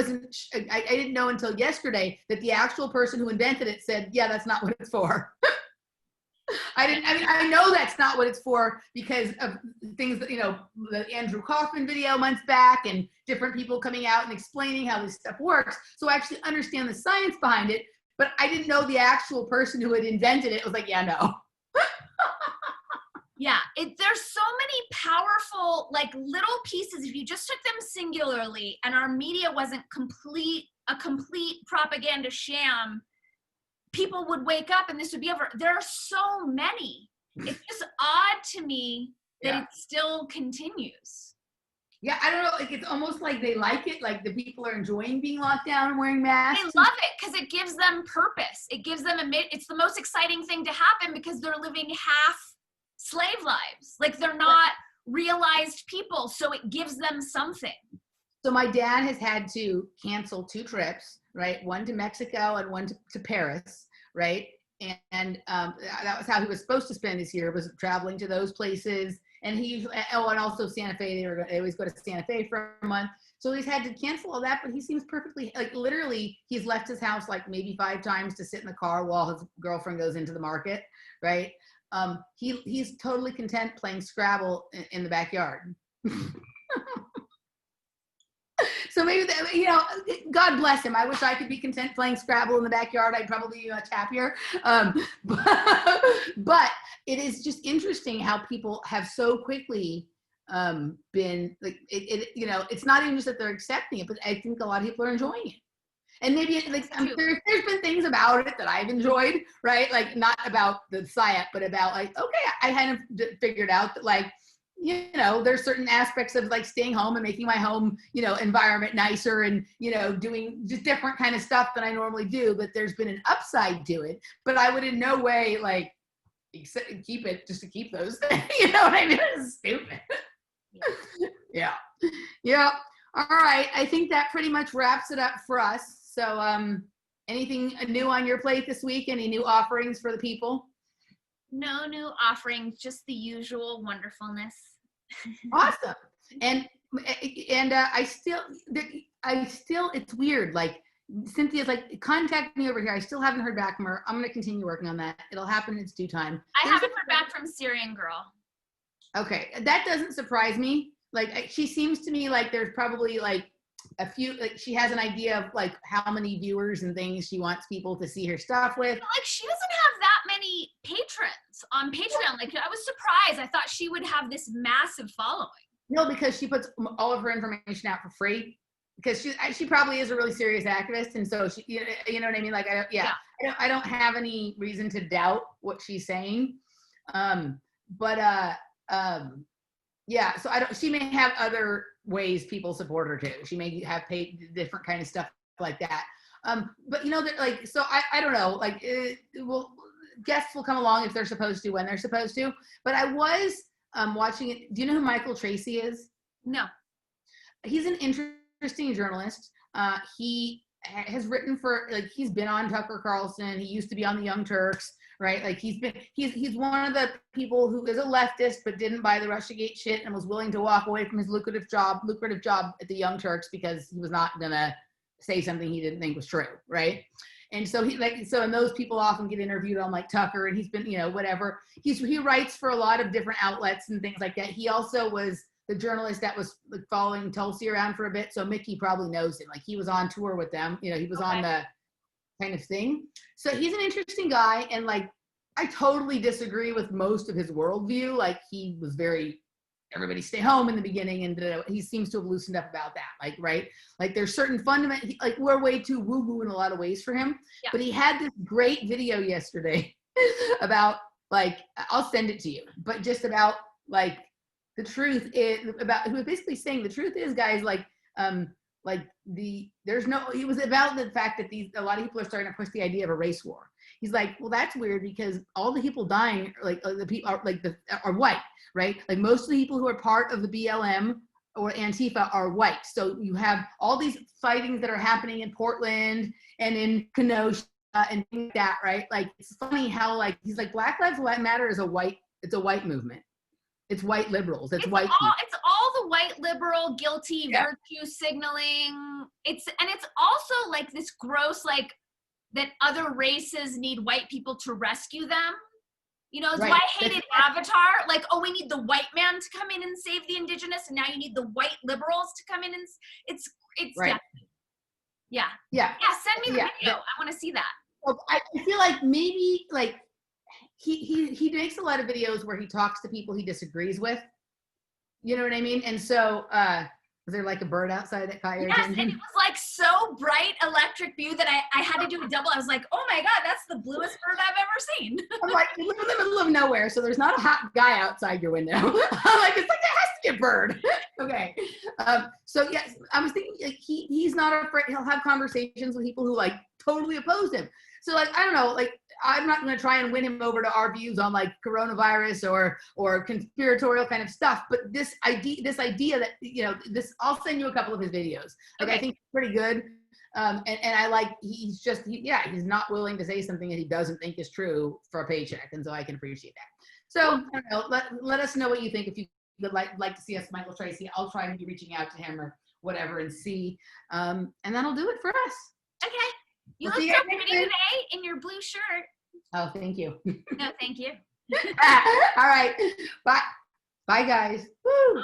A: didn't know until yesterday that the actual person who invented it said, yeah, that's not what it's for. I know that's not what it's for because of things that, you know, the Andrew Kaufman video months back and different people coming out and explaining how this stuff works. So I actually understand the science behind it, but I didn't know the actual person who had invented it was like, yeah, no.
B: Yeah, there's so many powerful, like, little pieces. If you just took them singularly and our media wasn't a complete propaganda sham, people would wake up and this would be over. There are so many. It's just odd to me that it still continues.
A: Yeah, I don't know. Like, it's almost like they like it. Like, the people are enjoying being locked down and wearing masks.
B: They love it because it gives them purpose. It gives them it's the most exciting thing to happen because they're living half slave lives. Like, they're not realized people. So it gives them something.
A: So my dad has had to cancel 2 trips, right? One to Mexico and one to Paris, right? And that was how he was supposed to spend this year, was traveling to those places. And he usually, and also Santa Fe, they always go to Santa Fe for a month. So he's had to cancel all that, but he seems perfectly, like, literally, he's left his house like maybe 5 times to sit in the car while his girlfriend goes into the market, right? He's totally content playing Scrabble in the backyard. So maybe that, you know, God bless him. I wish I could be content playing Scrabble in the backyard. I'd probably be much happier. But it is just interesting how people have so quickly been like, you know, it's not even just that they're accepting it, but I think a lot of people are enjoying it. And maybe like, there's been things about it that I've enjoyed, right? Like, not about the psyop, but about like, okay, I kind of figured out that, like, you know, there's certain aspects of like staying home and making my home, you know, environment nicer and, you know, doing just different kind of stuff than I normally do. But there's been an upside to it. But I would in no way like keep it just to keep those things. You know what I mean? It's stupid. Yeah. Yeah. All right. I think that pretty much wraps it up for us. So anything new on your plate this week? Any new offerings for the people?
B: No new offerings, just the usual wonderfulness.
A: Awesome. And And I still, it's weird. Like Cynthia's like, contact me over here. I still haven't heard back from her. I'm going to continue working on that. It'll happen in its due time.
B: I haven't heard back from Syrian Girl.
A: Okay. That doesn't surprise me. Like she seems to me like there's probably like a few, like she has an idea of like how many viewers and things she wants people to see her stuff with.
B: Like she doesn't have that many patrons on Patreon. Like I was surprised. I thought she would have this massive following.
A: No, because she puts all of her information out for free. Because she probably is a really serious activist, and so she, you know what I mean. Like I don't have any reason to doubt what she's saying. Yeah. So she may have other ways people support her too. She may have paid different kind of stuff like that. But that so I don't know. Like guests will come along if they're supposed to, when they're supposed to. But I was watching it. Do you know who Michael Tracy is?
B: No.
A: He's an interesting journalist. He has written for, like, he's been on Tucker Carlson. He used to be on the Young Turks, right? Like he's one of the people who is a leftist but didn't buy the Russiagate shit and was willing to walk away from his lucrative job at the Young Turks because he was not gonna say something he didn't think was true, right? And so and those people often get interviewed on like Tucker, and he's been, whatever. He writes for a lot of different outlets and things like that. He also was the journalist that was like following Tulsi around for a bit. So Mickey probably knows him. Like he was on tour with them. He was on the kind of thing. So he's an interesting guy. And like, I totally disagree with most of his worldview. Like he was very, everybody stay home in the beginning. And he seems to have loosened up about that. Like, right. Like there's certain fundamental, like we're way too woo-woo in a lot of ways for him. Yeah. But he had this great video yesterday about like, I'll send it to you, but just about like, the truth is about, he was basically saying the truth is, guys, he was about the fact that a lot of people are starting to push the idea of a race war. He's like, well, that's weird because all the people dying, the people are white, right? Like most of the people who are part of the BLM or Antifa are white. So you have all these fightings that are happening in Portland and in Kenosha and things like that, right? Like it's funny how like he's like Black Lives Matter is it's a white movement. It's white liberals. It's white people.
B: It's all the white liberal guilty virtue signaling. It's also like this gross, like that other races need white people to rescue them. It's why I hated Avatar. Like, oh, we need the white man to come in and save the indigenous, and now you need the white liberals to come in and it's
A: right.
B: Yeah. Send me the video. I want to see that.
A: Well, I feel like maybe like. He makes a lot of videos where he talks to people he disagrees with. You know what I mean? And so, was there like a bird outside that caught your attention?
B: And it was like so bright electric view that I had to do a double. I was like, oh my God, that's the bluest bird I've ever seen.
A: I'm like, you live in the middle of nowhere, so there's not a hot guy outside your window. I'm like, it's like, it has to be a bird. Okay. So yes, I was thinking like he's not afraid. He'll have conversations with people who like totally oppose him. So like, I don't know, like I'm not going to try and win him over to our views on like coronavirus or conspiratorial kind of stuff. But this idea that, I'll send you a couple of his videos. Like, okay. I think it's pretty good. And I like, he's not willing to say something that he doesn't think is true for a paycheck. And so I can appreciate that. So I don't know, let us know what you think. If you would like to see us, Michael Tracy, I'll try and be reaching out to him or whatever and see. And that'll do it for us.
B: Okay. You look so pretty today in your blue shirt.
A: Oh, thank you.
B: No, thank you.
A: All right. Bye. Bye, guys. Woo.
B: Bye.